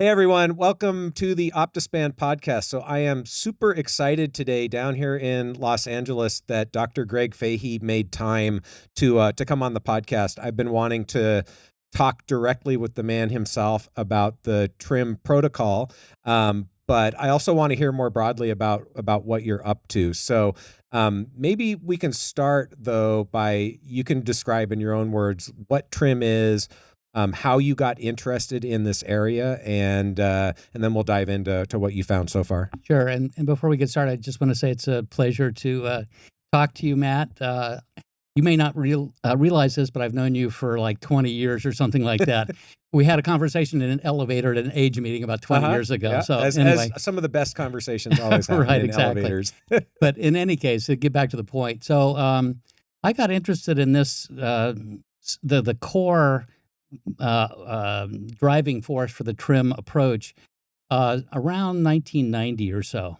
Hey everyone, welcome to the Optispan podcast. So I am super excited today down here in Los Angeles that Dr. Greg Fahy made time to come on the podcast. I've been wanting to talk directly with the man himself about the TRIM protocol, but I also want to hear more broadly about what you're up to. So maybe we can start though by you can describe in your own words what TRIM is, how you got interested in this area, and then we'll dive into what you found so far. Sure. And before we get started, I just want to say it's a pleasure to talk to you, Matt. You may not realize this, but I've known you for like 20 years or something like that. We had a conversation in an elevator at an age meeting about 20 years ago. Yeah. So as some of the best conversations always happen right, in exactly. elevators. But in any case, to get back to the point. So I got interested in this, the core driving force for the TRIM approach around 1990 or so.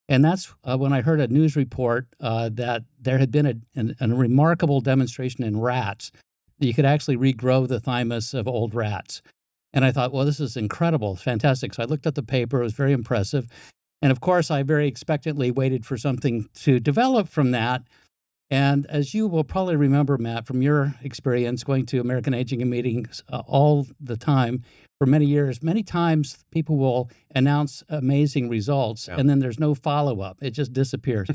And that's when I heard a news report that there had been a remarkable demonstration in rats that you could actually regrow the thymus of old rats. And I thought, well, this is incredible, fantastic. So I looked at the paper, it was very impressive. And of course, I very expectantly waited for something to develop from that. And as you will probably remember, Matt, from your experience going to American Aging meetings all the time for many years, many times people will announce amazing results and then there's no follow-up. It just disappears.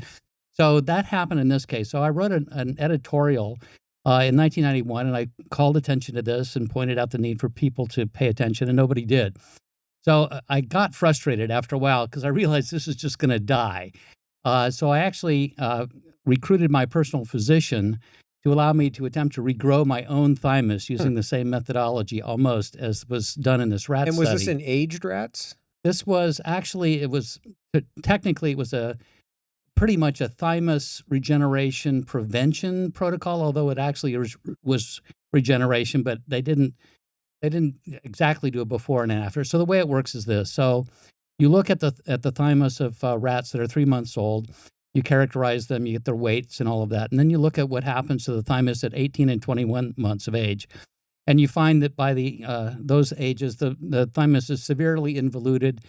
So that happened in this case. So I wrote an editorial in 1991, and I called attention to this and pointed out the need for people to pay attention, and nobody did. So I got frustrated after a while because I realized this is just going to die. So I actually recruited my personal physician to allow me to attempt to regrow my own thymus using the same methodology almost as was done in this rat study. And was this in aged rats? This was actually, technically it was pretty much a thymus regeneration prevention protocol, although it actually was regeneration, but they didn't exactly do it before and after. So the way it works is this. So you look at the thymus of rats that are 3 months old, you characterize them, you get their weights and all of that. And then you look at what happens to the thymus at 18 and 21 months of age. And you find that by those ages, the thymus is severely involuted.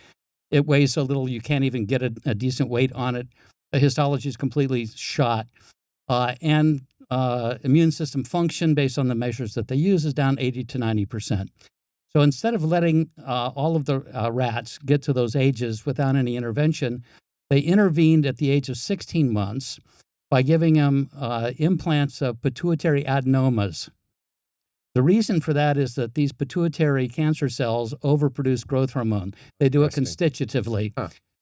It weighs so little you can't even get a decent weight on it. The histology is completely shot. And immune system function based on the measures that they use is down 80 to 90%. So instead of letting all of the rats get to those ages without any intervention, they intervened at the age of 16 months by giving them implants of pituitary adenomas. The reason for that is that these pituitary cancer cells overproduce growth hormone. They do it constitutively.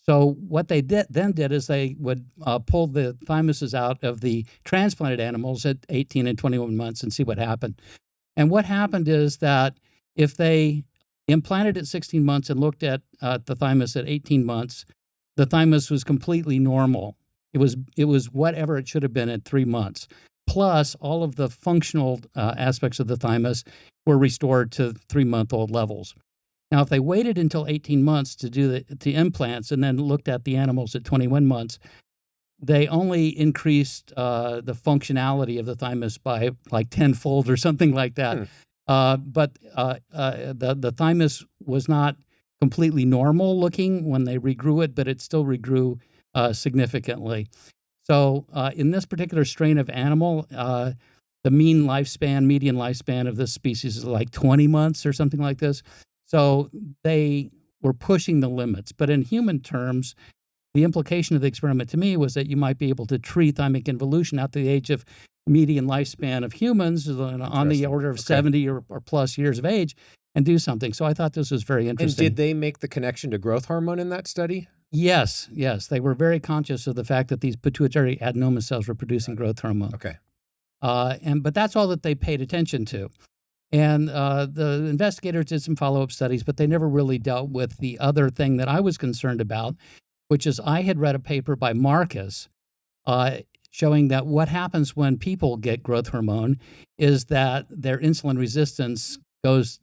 So what they then did is they would pull the thymuses out of the transplanted animals at 18 and 21 months and see what happened. And what happened is that if they implanted at 16 months and looked at the thymus at 18 months, the thymus was completely normal. It was whatever it should have been at 3 months. Plus, all of the functional aspects of the thymus were restored to 3-month-old levels. Now, if they waited until 18 months to do the implants and then looked at the animals at 21 months, they only increased the functionality of the thymus by like tenfold or something like that. But the thymus was not completely normal looking when they regrew it, but it still regrew significantly. So in this particular strain of animal, the median lifespan of this species is like 20 months or something like this. So they were pushing the limits. But in human terms, the implication of the experiment to me was that you might be able to treat thymic involution out to the age of median lifespan of humans on the order of 70 or plus years of age and do something. So I thought this was very interesting. And did they make the connection to growth hormone in that study? Yes. They were very conscious of the fact that these pituitary adenoma cells were producing growth hormone. Okay. But that's all that they paid attention to. And the investigators did some follow-up studies, but they never really dealt with the other thing that I was concerned about, which is I had read a paper by Marcus showing that what happens when people get growth hormone is that their insulin resistance goes,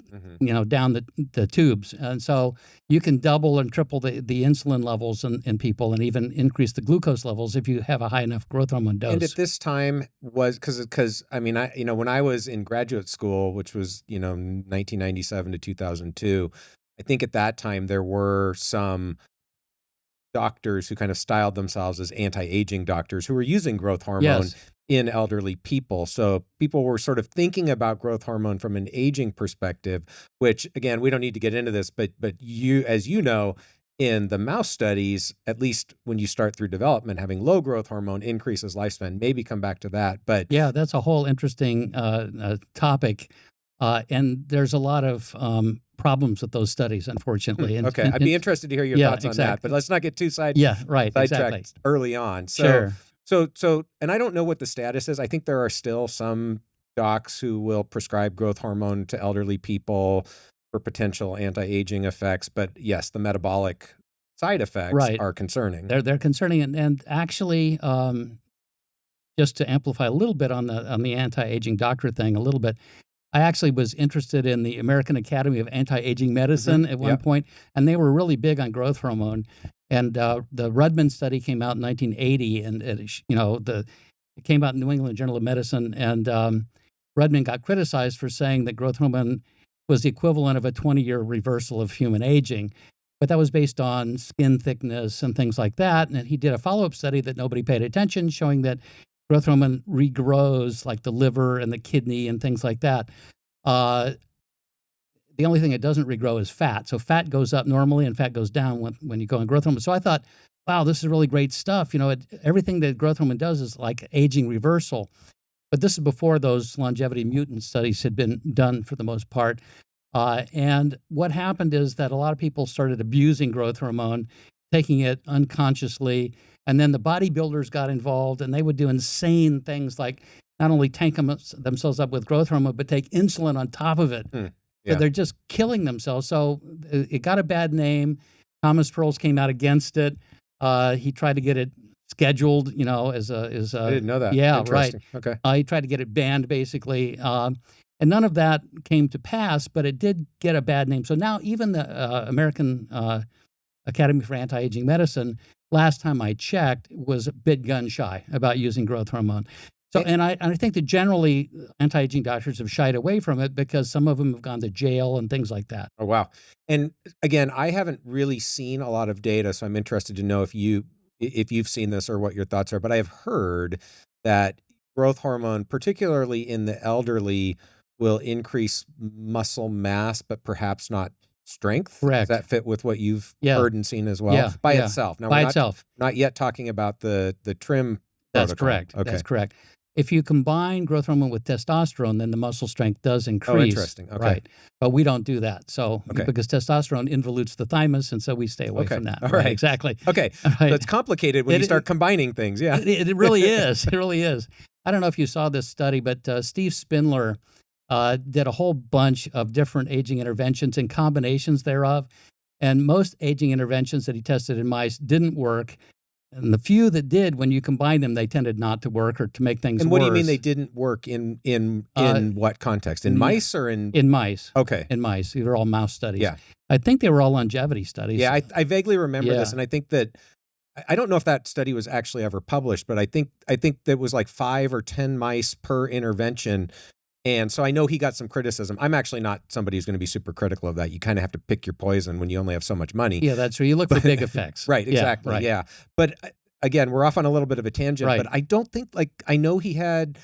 down the tubes. And so you can double and triple the insulin levels in people and even increase the glucose levels if you have a high enough growth hormone dose. And at this time because I mean, when I was in graduate school, which was, 1997 to 2002, I think at that time there were some doctors who kind of styled themselves as anti-aging doctors who were using growth hormone Yes. in elderly people. So people were sort of thinking about growth hormone from an aging perspective, which again, we don't need to get into this, but you, as you know, in the mouse studies, at least when you start through development, having low growth hormone increases lifespan. Maybe come back to that. But Yeah, that's a whole interesting topic. And there's a lot of problems with those studies, unfortunately. And, okay, I'd be interested to hear your yeah, thoughts on that, exactly. but let's not get too Yeah, right, sidetracked exactly. early on. Sure. So, and I don't know what the status is. I think there are still some docs who will prescribe growth hormone to elderly people for potential anti-aging effects. But yes, the metabolic side effects Right. are concerning. They're concerning, and actually, just to amplify a little bit on the anti-aging doctor thing, a little bit. I actually was interested in the American Academy of Anti-Aging Medicine at one Yep. point, and they were really big on growth hormone. And the Rudman study came out in 1980, and it came out in New England Journal of Medicine, and Rudman got criticized for saying that growth hormone was the equivalent of a 20-year reversal of human aging. But that was based on skin thickness and things like that. And he did a follow-up study that nobody paid attention, showing that growth hormone regrows like the liver and the kidney and things like that. The only thing it doesn't regrow is fat. So fat goes up normally and fat goes down when you go on growth hormone. So I thought, wow, this is really great stuff. Everything that growth hormone does is like aging reversal. But this is before those longevity mutant studies had been done for the most part. And what happened is that a lot of people started abusing growth hormone, taking it unconsciously. And then the bodybuilders got involved, and they would do insane things like not only tank themselves up with growth hormone, but take insulin on top of it. Yeah. So they're just killing themselves. So it got a bad name. Thomas Perls came out against it. He tried to get it scheduled, as a. I didn't know that. Yeah, right. Okay. He tried to get it banned, basically. And none of that came to pass, but it did get a bad name. So now even the American Academy for Anti-Aging Medicine, last time I checked, was a bit gun shy about using growth hormone. So, and I think that generally anti-aging doctors have shied away from it because some of them have gone to jail and things like that. Oh, wow. And again, I haven't really seen a lot of data, so I'm interested to know if you've seen this or what your thoughts are. But I have heard that growth hormone, particularly in the elderly, will increase muscle mass, but perhaps not strength. Correct. Does that fit with what you've heard and seen as well? Yeah. By itself. Now, by we're itself. Not yet talking about the trim That's protocol. correct. Okay. That's correct. If you combine growth hormone with testosterone, then the muscle strength does increase. Oh, interesting. Okay. Right. But we don't do that. So, because testosterone involutes the thymus, and so we stay away from that. All right. Exactly. Okay. Right. So it's complicated when you start combining things. Yeah. It really is. It really is. I don't know if you saw this study, but Steve Spindler did a whole bunch of different aging interventions and combinations thereof. And most aging interventions that he tested in mice didn't work. And the few that did, when you combine them, they tended not to work or to make things worse. And what do you mean they didn't work in what context? In mice or in? In mice. Okay. In mice. These are all mouse studies. Yeah. I think they were all longevity studies. Yeah, I vaguely remember this, and I think that I don't know if that study was actually ever published, but I think there was like 5 or 10 mice per intervention. And so I know he got some criticism. I'm actually not somebody who's going to be super critical of that. You kind of have to pick your poison when you only have so much money. Yeah, that's true. You look for big effects. Right, exactly. Right. Yeah. But again, we're off on a little bit of a tangent, but I don't think, I know he had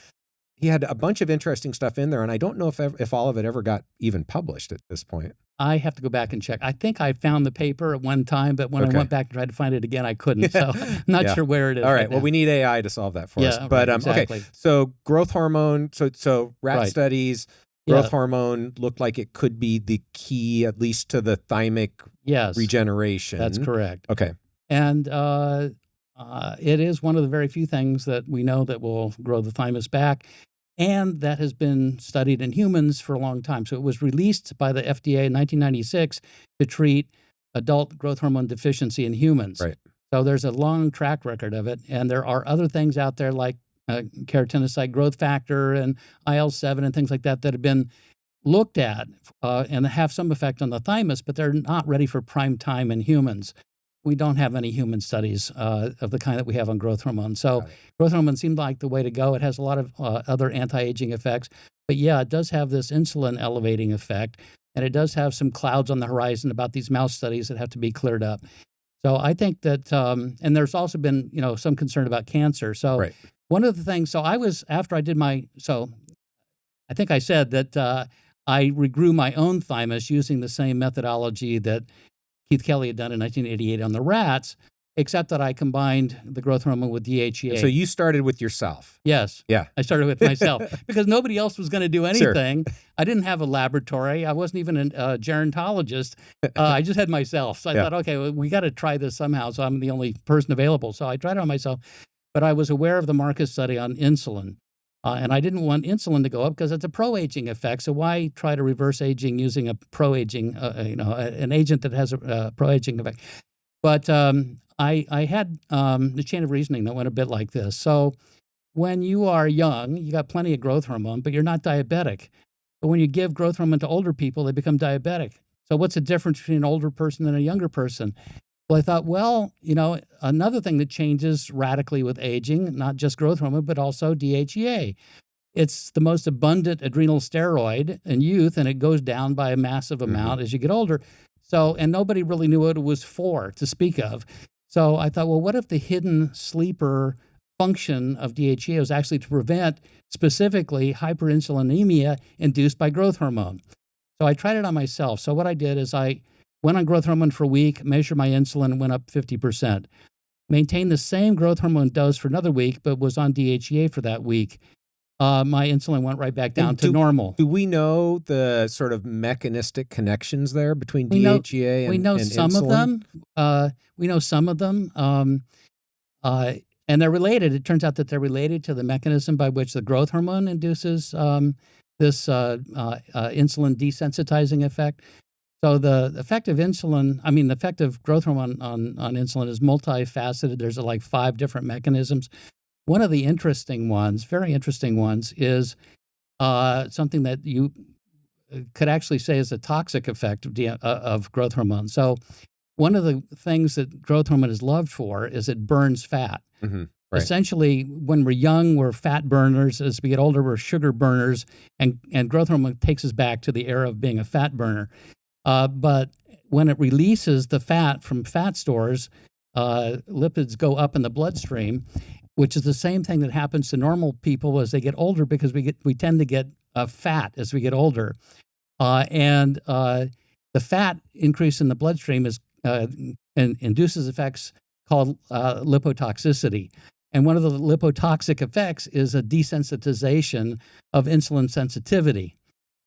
a bunch of interesting stuff in there, and I don't know if all of it ever got even published at this point. I have to go back and check. I think I found the paper at one time, but when I went back and tried to find it again, I couldn't. So I'm not sure where it is. All right. Well, we need AI to solve that for us. But exactly. Okay. So growth hormone. So rat studies, growth hormone looked like it could be the key, at least to the thymic regeneration. That's correct. Okay. And it is one of the very few things that we know that will grow the thymus back. And that has been studied in humans for a long time. So it was released by the FDA in 1996 to treat adult growth hormone deficiency in humans. Right. So there's a long track record of it. And there are other things out there like keratinocyte growth factor and IL-7 and things like that that have been looked at and have some effect on the thymus, but they're not ready for prime time in humans. We don't have any human studies of the kind that we have on growth hormone. So growth hormone seemed like the way to go. It has a lot of other anti-aging effects. But yeah, it does have this insulin elevating effect. and it does have some clouds on the horizon about these mouse studies that have to be cleared up. So I think that, and there's also been, some concern about cancer. So Right. one of the things, after I did I think I said that I regrew my own thymus using the same methodology that Keith Kelly had done in 1988 on the rats, except that I combined the growth hormone with DHEA. So you started with yourself. Yes. Yeah. I started with myself because nobody else was going to do anything. Sure. I didn't have a laboratory. I wasn't even a gerontologist. I just had myself. So I thought, okay, well, we got to try this somehow. So I'm the only person available. So I tried it on myself. But I was aware of the Marcus study on insulin. And I didn't want insulin to go up because it's a pro-aging effect. So why try to reverse aging using a pro-aging, an agent that has a pro-aging effect? But I had the chain of reasoning that went a bit like this. So when you are young, you got plenty of growth hormone, but you're not diabetic. But when you give growth hormone to older people, they become diabetic. So what's the difference between an older person and a younger person? Well, I thought, another thing that changes radically with aging, not just growth hormone, but also DHEA. It's the most abundant adrenal steroid in youth, and it goes down by a massive amount as you get older. So, and nobody really knew what it was for to speak of. So I thought, well, what if the hidden sleeper function of DHEA was actually to prevent specifically hyperinsulinemia induced by growth hormone? So I tried it on myself. So what I did is I went on growth hormone for a week, measured my insulin, went up 50%. Maintained the same growth hormone dose for another week, but was on DHEA for that week. My insulin went right back down to normal. Do we know the sort of mechanistic connections there between DHEA and insulin? We know some of them. We know some of them. And they're related. It turns out that they're related to the mechanism by which the growth hormone induces this insulin desensitizing effect. So the effect of the effect of growth hormone on insulin is multifaceted. There's like 5 different mechanisms. One of the interesting ones, very interesting ones, is something that you could actually say is a toxic effect of growth hormone. So one of the things that growth hormone is loved for is it burns fat. Mm-hmm. Right. Essentially, when we're young, we're fat burners. As we get older, we're sugar burners. And growth hormone takes us back to the era of being a fat burner. But when it releases the fat from fat stores, lipids go up in the bloodstream, which is the same thing that happens to normal people as they get older, because we tend to get fat as we get older. And the fat increase in the bloodstream induces effects called lipotoxicity. And one of the lipotoxic effects is a desensitization of insulin sensitivity.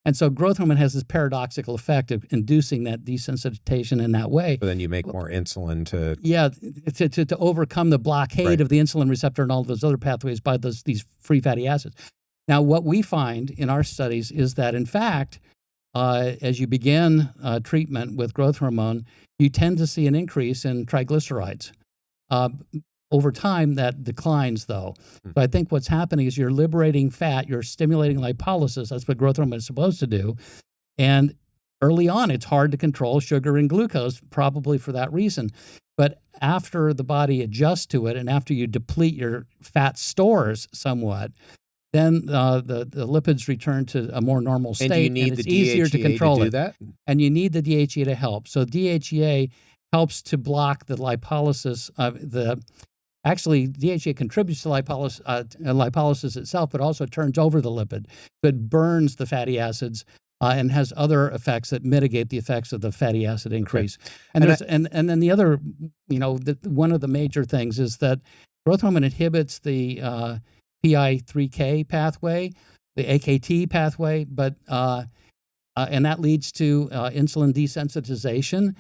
And so growth hormone has this paradoxical effect of inducing that desensitization in that way. But then you make more insulin to... Yeah, to overcome the blockade of the insulin receptor and all those other pathways by these free fatty acids. Now, what we find in our studies is that, in fact, as you begin treatment with growth hormone, you tend to see an increase in triglycerides. Over time, that declines, though. So I think what's happening is you're liberating fat, you're stimulating lipolysis. That's what growth hormone is supposed to do. And early on, it's hard to control sugar and glucose, probably for that reason. But after the body adjusts to it and after you deplete your fat stores somewhat, then the lipids return to a more normal state, and you need it's the easier DHEA to control do it. That? And you need the DHEA to help. So DHEA helps to block the lipolysis of Actually, DHEA contributes to lipolysis itself, but also turns over the lipid. So it burns the fatty acids and has other effects that mitigate the effects of the fatty acid increase. Okay. And then the other, one of the major things is that growth hormone inhibits the PI3K pathway, the AKT pathway, but and that leads to insulin desensitization.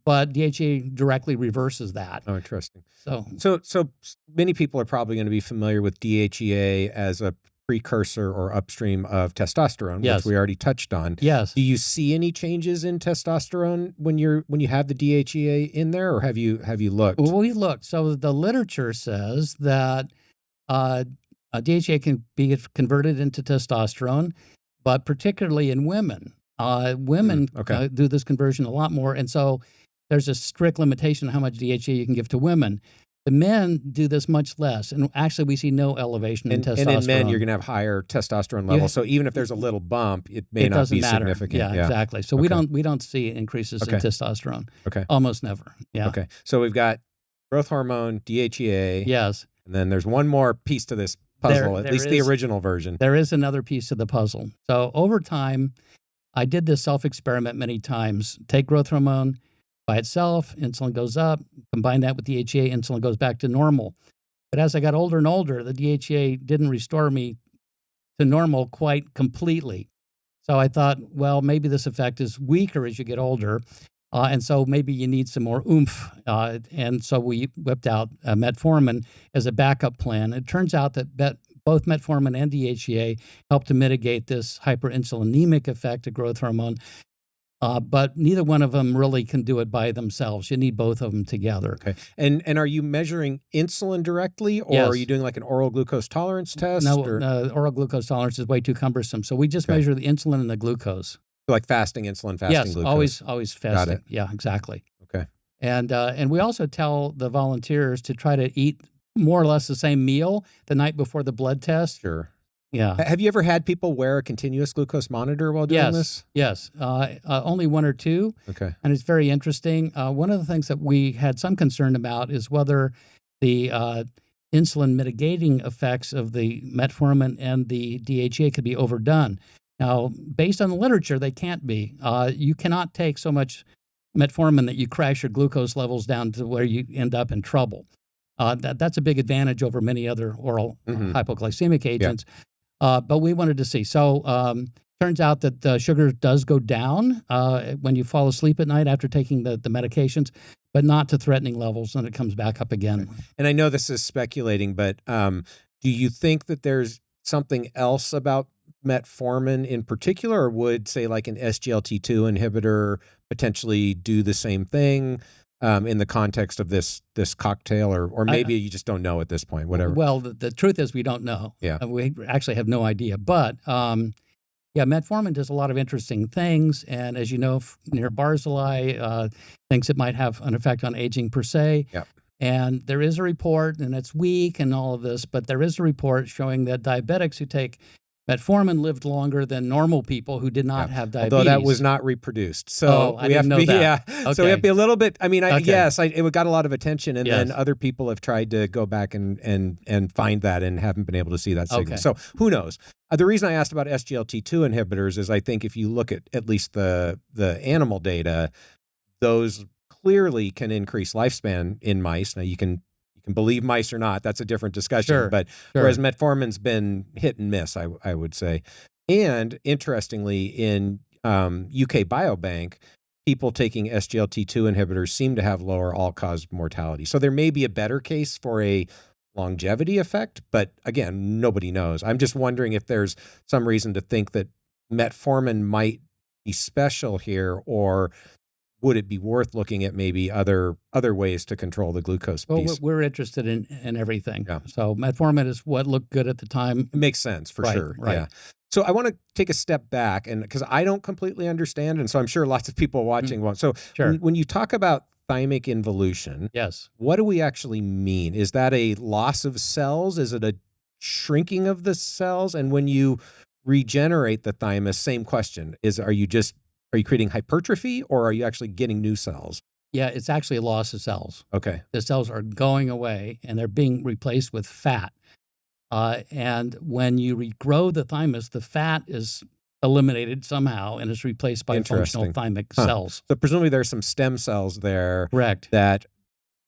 But DHEA directly reverses that. Oh, interesting. So many people are probably going to be familiar with DHEA as a precursor or upstream of testosterone, yes, which we already touched on. Yes. Do you see any changes in testosterone when you have the DHEA in there, or have you looked? Well, we've looked. So the literature says that DHEA can be converted into testosterone, but particularly in women. Women do this conversion a lot more, and so there's a strict limitation on how much DHEA you can give to women. The men do this much less, and actually we see no elevation in testosterone. And in men, you're going to have higher testosterone levels. So even if there's a little bump, it may not be matter. significant. Yeah, exactly. So we don't see increases in testosterone. Okay. Almost never. Yeah. Okay. So we've got growth hormone, DHEA. Yes. And then there's one more piece to this puzzle, at least the original version. There is another piece to the puzzle. So over time, I did this self-experiment many times. Take growth hormone by itself, insulin goes up. Combine that with DHEA, insulin goes back to normal. But as I got older and older, the DHEA didn't restore me to normal quite completely. So I thought, well, maybe this effect is weaker as you get older. And so maybe you need some more oomph. And so we whipped out metformin as a backup plan. It turns out that both metformin and DHEA help to mitigate this hyperinsulinemic effect of growth hormone. But neither one of them really can do it by themselves. You need both of them together. Okay. And are you measuring insulin directly, or are you doing like an oral glucose tolerance test? No, oral glucose tolerance is way too cumbersome. So we just measure the insulin and the glucose. So like fasting insulin, fasting glucose. Always fasting. Got it. Yeah, exactly. Okay. And we also tell the volunteers to try to eat more or less the same meal the night before the blood test. Sure. Yeah. Have you ever had people wear a continuous glucose monitor while doing this? Yes. Only one or two. Okay. And it's very interesting. One of the things that we had some concern about is whether the insulin mitigating effects of the metformin and the DHEA could be overdone. Now, based on the literature, they can't be. You cannot take so much metformin that you crash your glucose levels down to where you end up in trouble. That's a big advantage over many other oral hypoglycemic agents. Yeah. But we wanted to see. So turns out that the sugar does go down when you fall asleep at night after taking the medications, but not to threatening levels, and it comes back up again. Okay. And I know this is speculating, but do you think that there's something else about metformin in particular, or would, say, like an SGLT2 inhibitor potentially do the same thing in the context of this cocktail, or maybe you just don't know at this point, whatever? Well, the truth is we don't know. Yeah. We actually have no idea. But, metformin does a lot of interesting things. And as you know, near Barzillai, thinks it might have an effect on aging per se. Yeah. And there is a report, and it's weak and all of this, but there is a report showing that diabetics who take metformin lived longer than normal people who did not have diabetes. Although that was not reproduced. So I didn't know that. Yeah. Okay. So we have to be a little bit, I mean, yes, it got a lot of attention, and then other people have tried to go back and find that and haven't been able to see that signal. Okay. So who knows? The reason I asked about SGLT2 inhibitors is I think if you look at least the animal data, those clearly can increase lifespan in mice. Now you can believe mice or not, that's a different discussion. Sure, but whereas metformin's been hit and miss, I would say. And interestingly, in UK Biobank, people taking SGLT2 inhibitors seem to have lower all-cause mortality. So there may be a better case for a longevity effect, but again, nobody knows. I'm just wondering if there's some reason to think that metformin might be special here, or would it be worth looking at maybe other ways to control the glucose piece? Well, we're interested in everything. Yeah. So metformin is what looked good at the time. It makes sense for sure. Right. Yeah. So I want to take a step back, and because I don't completely understand, and so I'm sure lots of people watching won't. So when you talk about thymic involution, yes, what do we actually mean? Is that a loss of cells? Is it a shrinking of the cells? And when you regenerate the thymus, same question: are you creating hypertrophy, or are you actually getting new cells? Yeah, it's actually a loss of cells. Okay. The cells are going away, and they're being replaced with fat. And when you regrow the thymus, the fat is eliminated somehow and is replaced by functional thymic cells. So presumably there's some stem cells there. Correct. That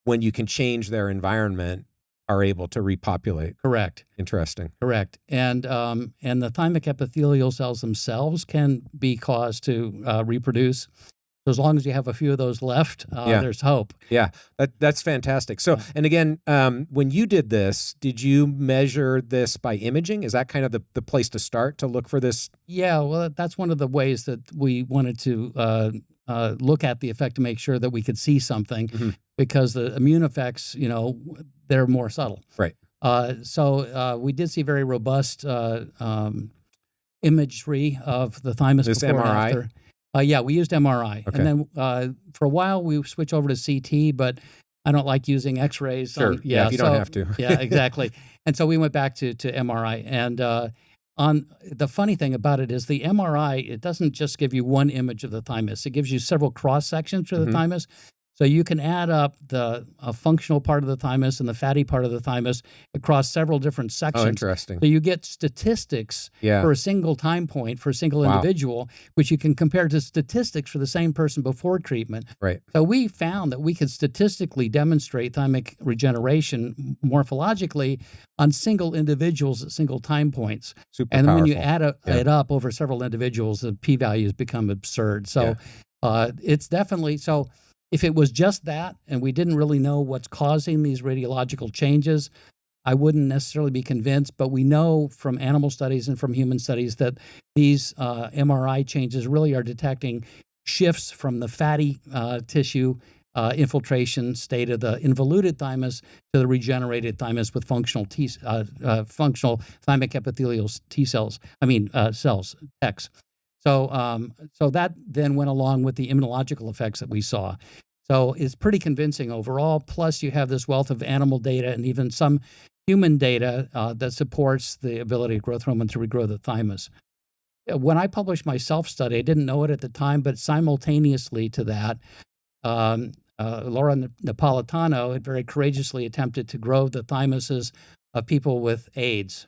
when you can change their environment, are able to repopulate. Correct. Interesting. Correct. And the thymic epithelial cells themselves can be caused to reproduce. So as long as you have a few of those left, there's hope. Yeah, that's fantastic. So, and again, when you did this, did you measure this by imaging? Is that kind of the place to start to look for this? Yeah, well, that's one of the ways that we wanted to look at the effect to make sure that we could see something, because the immune effects, they're more subtle. Right. So we did see very robust imagery of the thymus before MRI? and after. Yeah, we used MRI. Okay. And then for a while we switched over to CT, but I don't like using X-rays. Sure. If you don't have to. Yeah, exactly. And so we went back to MRI. And on the funny thing about it is the MRI, it doesn't just give you one image of the thymus. It gives you several cross sections for the thymus. So you can add up the functional part of the thymus and the fatty part of the thymus across several different sections. Oh, interesting. So you get statistics for a single time point for a single individual, which you can compare to statistics for the same person before treatment. Right. So we found that we could statistically demonstrate thymic regeneration morphologically on single individuals at single time points. Super and powerful. When you add it up over several individuals, the p-values become absurd. So it's definitely so. If it was just that and we didn't really know what's causing these radiological changes, I wouldn't necessarily be convinced. But we know from animal studies and from human studies that these MRI changes really are detecting shifts from the fatty tissue infiltration state of the involuted thymus to the regenerated thymus with functional functional thymic epithelial T cells. Cells, X. So that then went along with the immunological effects that we saw. So it's pretty convincing overall. Plus, you have this wealth of animal data and even some human data that supports the ability of growth hormone to regrow the thymus. When I published my self-study, I didn't know it at the time, but simultaneously to that, Laura Napolitano had very courageously attempted to grow the thymuses of people with AIDS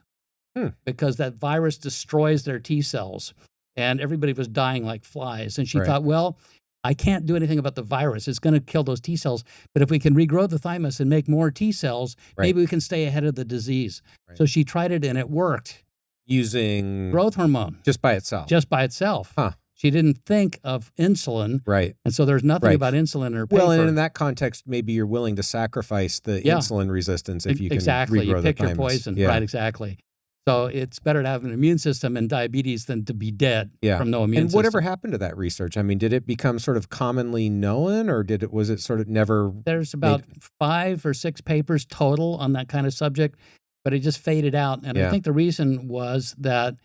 because that virus destroys their T cells. And everybody was dying like flies. And she thought, well, I can't do anything about the virus. It's going to kill those T cells. But if we can regrow the thymus and make more T cells, maybe we can stay ahead of the disease. Right. So she tried it and it worked. Using growth hormone. Just by itself. Just by itself. Huh. She didn't think of insulin. Right. And so there's nothing about insulin in her paper. Well, and in that context, maybe you're willing to sacrifice the insulin resistance if you can regrow the thymus. You pick your poison. Yeah. Right, exactly. So it's better to have an immune system and diabetes than to be dead from no immune system. And whatever happened to that research? I mean, did it become sort of commonly known, or was it sort of never? There's about 5 or 6 papers total on that kind of subject, but it just faded out. And I think the reason was that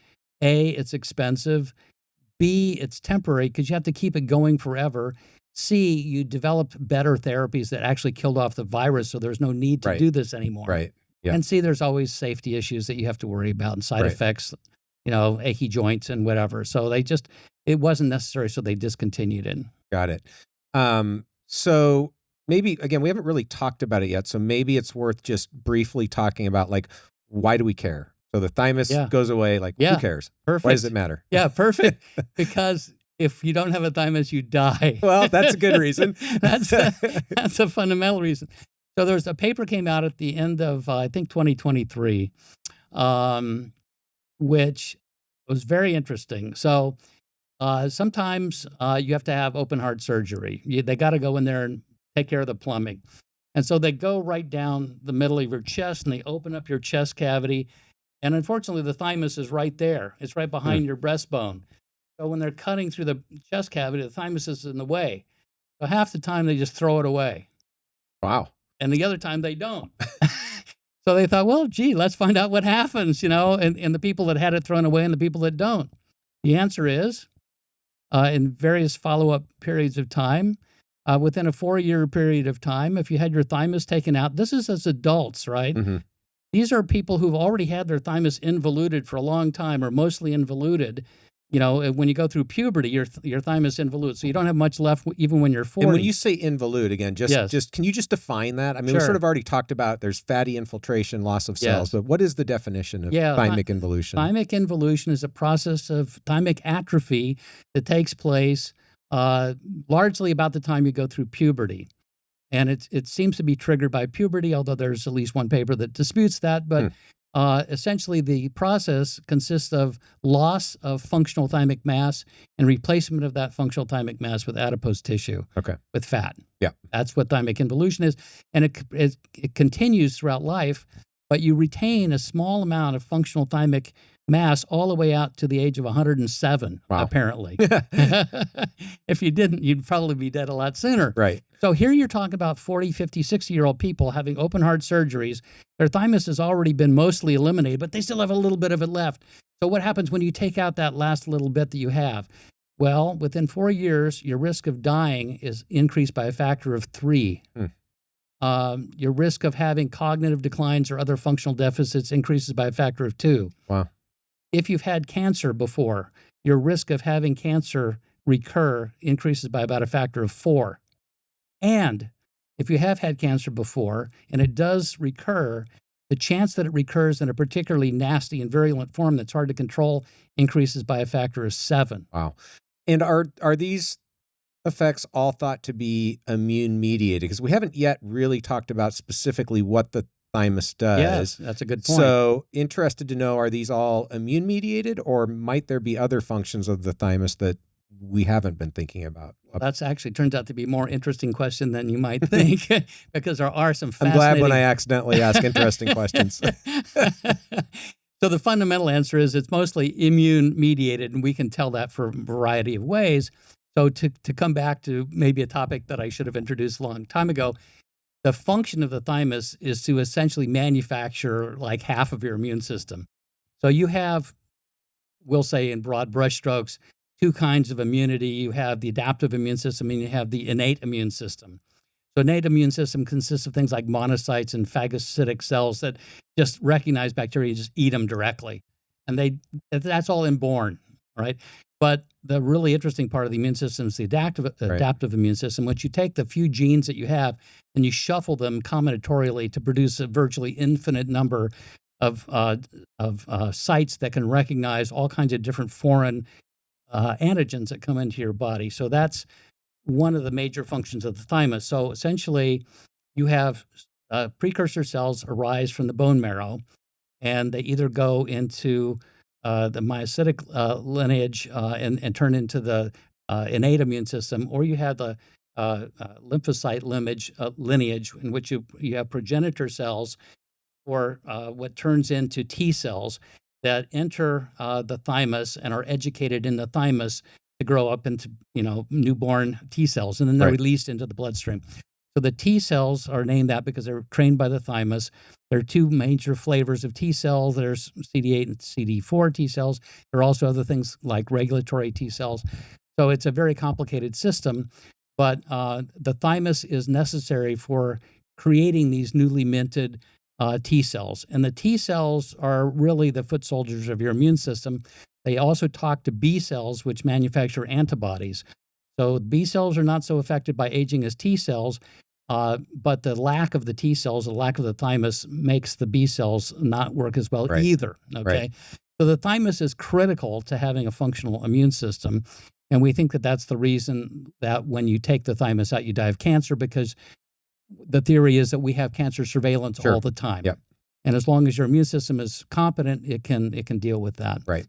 A, it's expensive. B, it's temporary because you have to keep it going forever. C, you developed better therapies that actually killed off the virus, so there's no need to do this anymore. Right. Yeah. And see, there's always safety issues that you have to worry about and side effects, achy joints and whatever. So it wasn't necessary, so they discontinued it. Got it. So maybe, again, we haven't really talked about it yet, so maybe it's worth just briefly talking about, like, why do we care? So the thymus goes away, like, who cares? Perfect. Why does it matter? Yeah, perfect. Because if you don't have a thymus, you die. Well, that's a good reason. That's a fundamental reason. So there's a paper came out at the end of, I think, 2023, which was very interesting. So sometimes you have to have open heart surgery. They got to go in there and take care of the plumbing. And so they go right down the middle of your chest and they open up your chest cavity. And unfortunately, the thymus is right there. It's right behind your breastbone. So when they're cutting through the chest cavity, the thymus is in the way. So half the time they just throw it away. Wow. And the other time they don't. So they thought, well, gee, let's find out what happens, and the people that had it thrown away and the people that don't. The answer is, in various follow-up periods of time, within a 4-year period of time, if you had your thymus taken out, this is as adults, right? Mm-hmm. These are people who've already had their thymus involuted for a long time or mostly involuted. When you go through puberty, your thymus involute, so you don't have much left even when you're 40. And when you say involute, again, just can you just define that? I mean, we sort of already talked about there's fatty infiltration, loss of cells, but what is the definition of thymic involution? Thymic involution is a process of thymic atrophy that takes place largely about the time you go through puberty. And it seems to be triggered by puberty, although there's at least one paper that disputes that, but essentially, the process consists of loss of functional thymic mass and replacement of that functional thymic mass with adipose tissue, with fat. Yeah, that's what thymic involution is, and it continues throughout life, but you retain a small amount of functional thymic mass all the way out to the age of 107, apparently. If you didn't, you'd probably be dead a lot sooner. Right. So here you're talking about 40, 50, 60-year-old people having open heart surgeries. Their thymus has already been mostly eliminated, but they still have a little bit of it left. So what happens when you take out that last little bit that you have? Well, within 4 years, your risk of dying is increased by a factor of 3. your risk of having cognitive declines or other functional deficits increases by a factor of 2. Wow. If you've had cancer before, your risk of having cancer recur increases by about a factor of 4. And if you have had cancer before and it does recur, the chance that it recurs in a particularly nasty and virulent form that's hard to control increases by a factor of 7. Wow. And are these effects all thought to be immune mediated? Because we haven't yet really talked about specifically what the thymus does. Yes, that's a good point. So interested to know, are these all immune mediated, or might there be other functions of the thymus that we haven't been thinking about? That's actually turns out to be a more interesting question than you might think, because there are some I'm fascinating... glad when I accidentally ask interesting questions. So the fundamental answer is it's mostly immune mediated, and we can tell that for a variety of ways. So to come back to maybe a topic that I should have introduced a long time ago, the function of the thymus is to essentially manufacture like half of your immune system. So you have, we'll say in broad brushstrokes, 2 kinds of immunity. You have the adaptive immune system and you have the innate immune system. So innate immune system consists of things like monocytes and phagocytic cells that just recognize bacteria and just eat them directly. And that's all inborn, right? But the really interesting part of the immune system is the adaptive immune system, which you take the few genes that you have and you shuffle them combinatorially to produce a virtually infinite number of sites that can recognize all kinds of different foreign antigens that come into your body. So that's one of the major functions of the thymus. So essentially, you have precursor cells arise from the bone marrow, and they either go into the myocytic lineage and turn into the innate immune system, or you have the lymphocyte lineage in which you have progenitor cells, or what turns into T cells that enter the thymus and are educated in the thymus to grow up into, newborn T cells, and then they're released into the bloodstream. So the T cells are named that because they're trained by the thymus. There are 2 major flavors of T cells. There's CD8 and CD4 T cells. There are also other things like regulatory T cells. So it's a very complicated system, but the thymus is necessary for creating these newly minted T cells. And the T cells are really the foot soldiers of your immune system. They also talk to B cells, which manufacture antibodies. So B cells are not so affected by aging as T cells, but the lack of the T cells, the lack of the thymus, makes the B cells not work as well either. Okay, Right. So the thymus is critical to having a functional immune system, and we think that that's the reason that when you take the thymus out, you die of cancer, because the theory is that we have cancer surveillance all the time. Yep. And as long as your immune system is competent, it can deal with that. Right.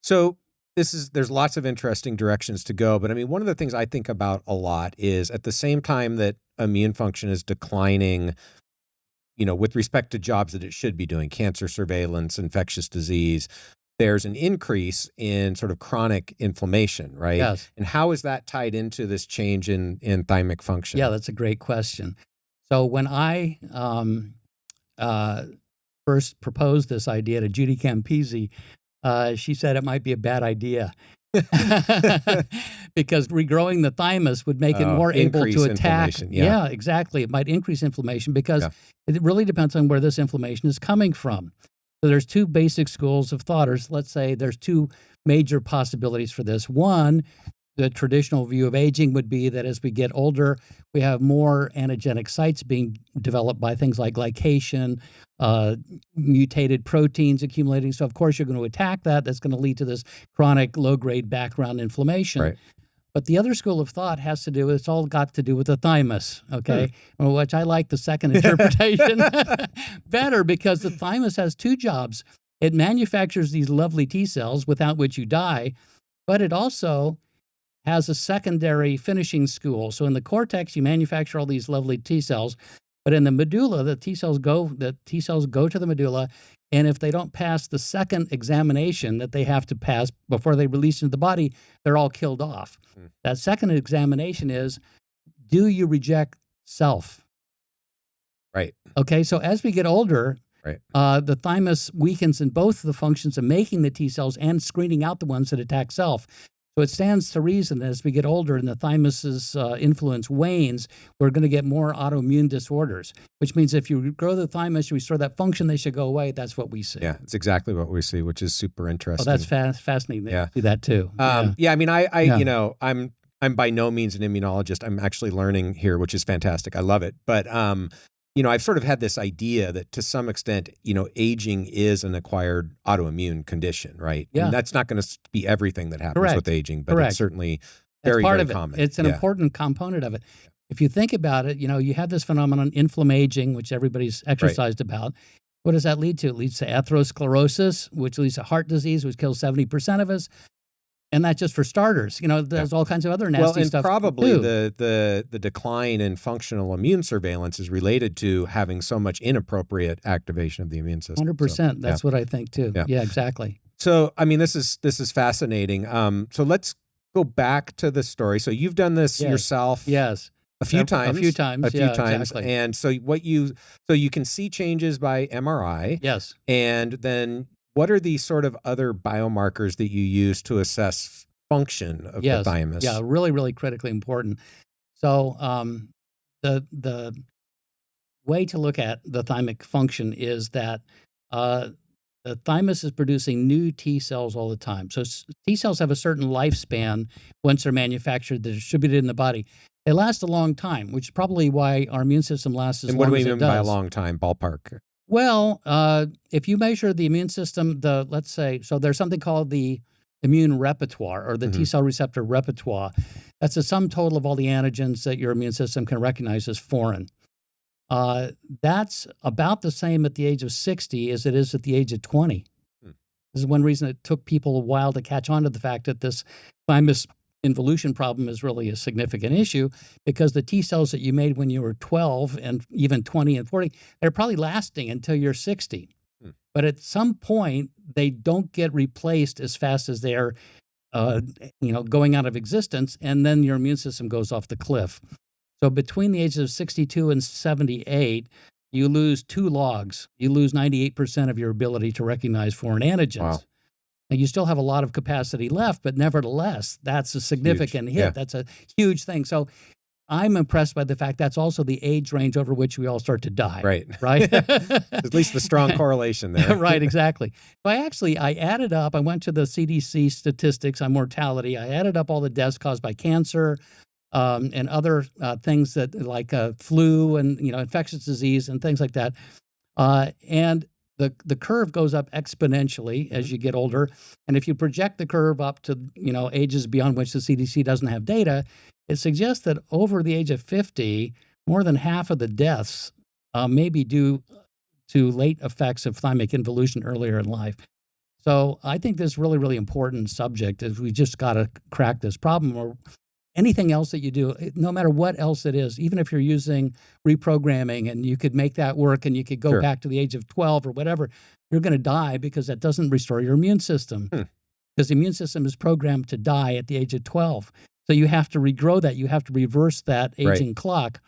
So there's lots of interesting directions to go, but I mean, one of the things I think about a lot is at the same time that immune function is declining, with respect to jobs that it should be doing, cancer surveillance, infectious disease, there's an increase in sort of chronic inflammation, right? Yes. And how is that tied into this change in thymic function? Yeah, that's a great question. So when I first proposed this idea to Judy Campisi, she said it might be a bad idea because regrowing the thymus would make it more able to attack. Yeah, exactly. It might increase inflammation because it really depends on where this inflammation is coming from. So there's 2 basic schools of thought, or let's say there's 2 major possibilities for this. One, the traditional view of aging would be that as we get older, we have more antigenic sites being developed by things like glycation, mutated proteins accumulating. So, of course, you're going to attack that. That's going to lead to this chronic low-grade background inflammation. Right. But the other school of thought has to do, it's all got to do with the thymus, okay? Which I like the second interpretation better, because the thymus has 2 jobs. It manufactures these lovely T cells without which you die, but it also has a secondary finishing school. So in the cortex, you manufacture all these lovely T cells, but in the medulla, the T cells go to the medulla, and if they don't pass the second examination that they have to pass before they release into the body, they're all killed off. That second examination is, do you reject self? Right. Okay, so as we get older, Right. The thymus weakens in both the functions of making the T cells and screening out the ones that attack self. So it stands to reason that as we get older and the thymus's influence wanes, we're going to get more autoimmune disorders, which means if you grow the thymus, you restore that function, they should go away. That's what we see. Yeah, it's exactly what we see, which is super interesting. Oh, that's fascinating. Yeah. See that too. Yeah, I mean, I'm by no means an immunologist. I'm actually learning here, which is fantastic. I love it. But, I've sort of had this idea that to some extent, aging is an acquired autoimmune condition, right? Yeah. And that's not going to be everything that happens Correct. with aging, but Correct. it's certainly That's very, part very of it. common. It's an important component of it. If you think about it, you have this phenomenon, inflammaging, which everybody's exercised about. What does that lead to? It leads to atherosclerosis, which leads to heart disease, which kills 70% of us. And that's just for starters. There's all kinds of other nasty stuff. Well, and probably too. the decline in functional immune surveillance is related to having so much inappropriate activation of the immune system. 100%. That's what I think too. Yeah, exactly. So, I mean, this is fascinating. So let's go back to the story. So you've done this yourself. Yes. A few times. Exactly. And so you can see changes by MRI. Yes. And then what are the sort of other biomarkers that you use to assess function of the thymus? Yeah, really, really critically important. So the way to look at the thymic function is that the thymus is producing new T cells all the time. So T cells have a certain lifespan once they're manufactured, they're distributed in the body. They last a long time, which is probably why our immune system lasts as long as it does. And what do we mean by a long time, ballpark? Well, if you measure the immune system, let's say, so there's something called the immune repertoire or the T cell receptor repertoire. That's the sum total of all the antigens that your immune system can recognize as foreign. That's about the same at the age of 60 as it is at the age of 20. This is one reason it took people a while to catch on to the fact that this thymus involution problem is really a significant issue, because the T cells that you made when you were 12 and even 20 and 40, they're probably lasting until you're 60. But at some point, they don't get replaced as fast as they're going out of existence, and then your immune system goes off the cliff. So between the ages of 62 and 78, you lose 2 logs. You lose 98% of your ability to recognize foreign antigens. Wow. Now, you still have a lot of capacity left, but nevertheless, that's a significant hit. Yeah. That's a huge thing. So I'm impressed by the fact that's also the age range over which we all start to die. Right? At least the strong correlation there. Right, exactly. So I added up, I went to the CDC statistics on mortality. I added up all the deaths caused by cancer and other things that like flu and infectious disease and things like that. And the curve goes up exponentially as you get older. And if you project the curve up to, ages beyond which the CDC doesn't have data, it suggests that over the age of 50, more than half of the deaths may be due to late effects of thymic involution earlier in life. So I think this is really, really important subject is we just got to crack this problem. Or anything else that you do, no matter what else it is, even if you're using reprogramming and you could make that work and you could go back to the age of 12 or whatever, you're going to die because that doesn't restore your immune system. Because the immune system is programmed to die at the age of 12. So you have to regrow that. You have to reverse that aging clock.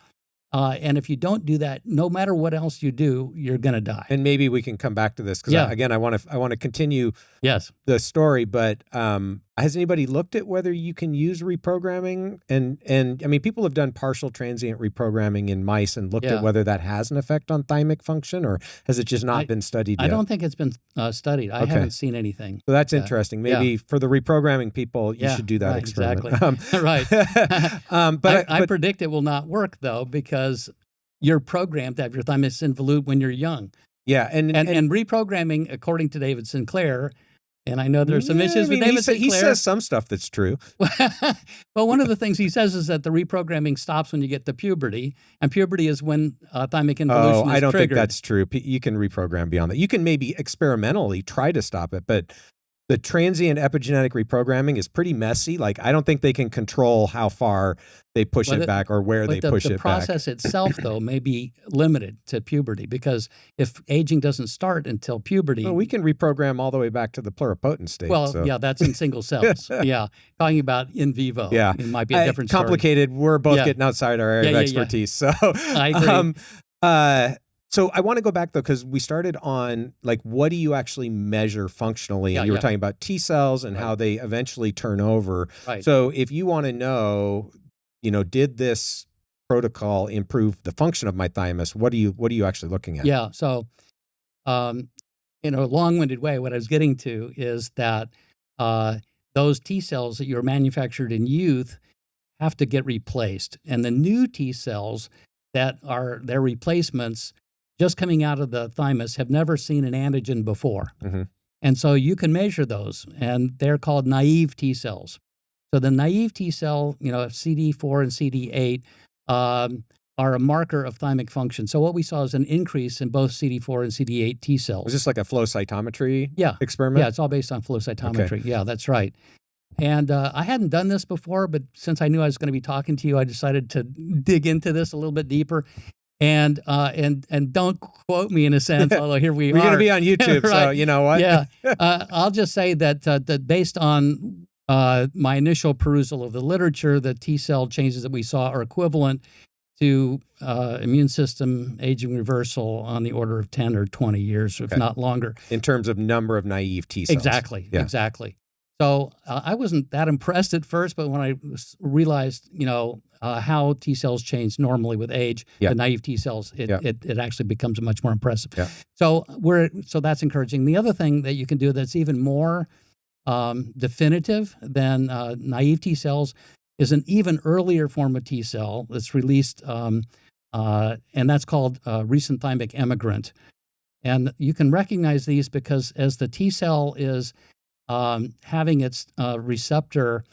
And if you don't do that, no matter what else you do, you're going to die. And maybe we can come back to this because again, I want to continue the story. But has anybody looked at whether you can use reprogramming? And I mean, people have done partial transient reprogramming in mice and looked at whether that has an effect on thymic function, or has it just not been studied yet? I don't think it's been studied. I haven't seen anything. So that's interesting. Maybe for the reprogramming people, you should do that experiment. Exactly. Right. But I predict it will not work though, because you're programmed to have your thymus involute when you're young. Yeah. And reprogramming, according to David Sinclair, and I know there's some issues with David Sinclair. He says some stuff that's true. Well, one of the things he says is that the reprogramming stops when you get to puberty, and puberty is when thymic involution is I don't triggered. think that's true. You can reprogram beyond that. You can maybe experimentally try to stop it, but the transient epigenetic reprogramming is pretty messy. Like, I don't think they can control how far they push it back or where they push it back. The process itself, though, may be limited to puberty, because if aging doesn't start until puberty... Well, we can reprogram all the way back to the pluripotent state. Well, yeah, that's in single cells. Talking about in vivo. It might be a different story. Complicated. We're both getting outside our area of expertise. So I agree. So I want to go back though, because we started on like, what do you actually measure functionally? And you were talking about T cells and how they eventually turn over. Right. So if you want to know, did this protocol improve the function of my thymus? What are you actually looking at? Yeah. So, in a long-winded way, what I was getting to is that those T cells that you're manufactured in youth have to get replaced, and the new T cells that are their replacements just coming out of the thymus have never seen an antigen before. Mm-hmm. And so you can measure those, and they're called naive T cells. So the naive T cell, CD4 and CD8, are a marker of thymic function. So what we saw is an increase in both CD4 and CD8 T cells. Was this like a flow cytometry experiment? Yeah, it's all based on flow cytometry. Okay. Yeah, that's right. And I hadn't done this before, but since I knew I was going to be talking to you, I decided to dig into this a little bit deeper. And don't quote me in a sense, although here we are. We're going to be on YouTube, right. So you know what? Yeah, I'll just say that based on my initial perusal of the literature, the T cell changes that we saw are equivalent to immune system aging reversal on the order of 10 or 20 years, if not longer. In terms of number of naive T cells. Exactly, exactly. So I wasn't that impressed at first, but when I realized, how T cells change normally with age, the naive T cells, it actually becomes much more impressive. Yeah. So that's encouraging. The other thing that you can do that's even more definitive than naive T cells is an even earlier form of T cell that's released, and that's called recent thymic emigrant. And you can recognize these because as the T cell is having its receptor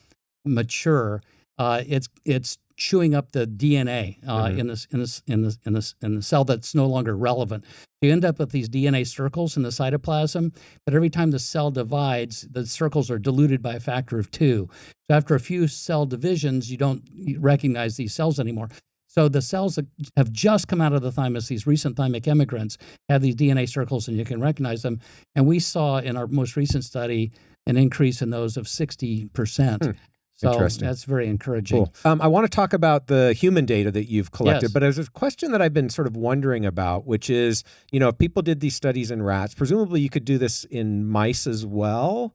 mature, it's chewing up the DNA in the cell that's no longer relevant. You end up with these DNA circles in the cytoplasm, but every time the cell divides, the circles are diluted by a factor of 2. So after a few cell divisions, you don't recognize these cells anymore. So the cells that have just come out of the thymus, these recent thymic emigrants, have these DNA circles, and you can recognize them. And we saw in our most recent study an increase in those of 60%. So that's very encouraging. Cool. I want to talk about the human data that you've collected, but there's a question that I've been sort of wondering about, which is, if people did these studies in rats, presumably you could do this in mice as well.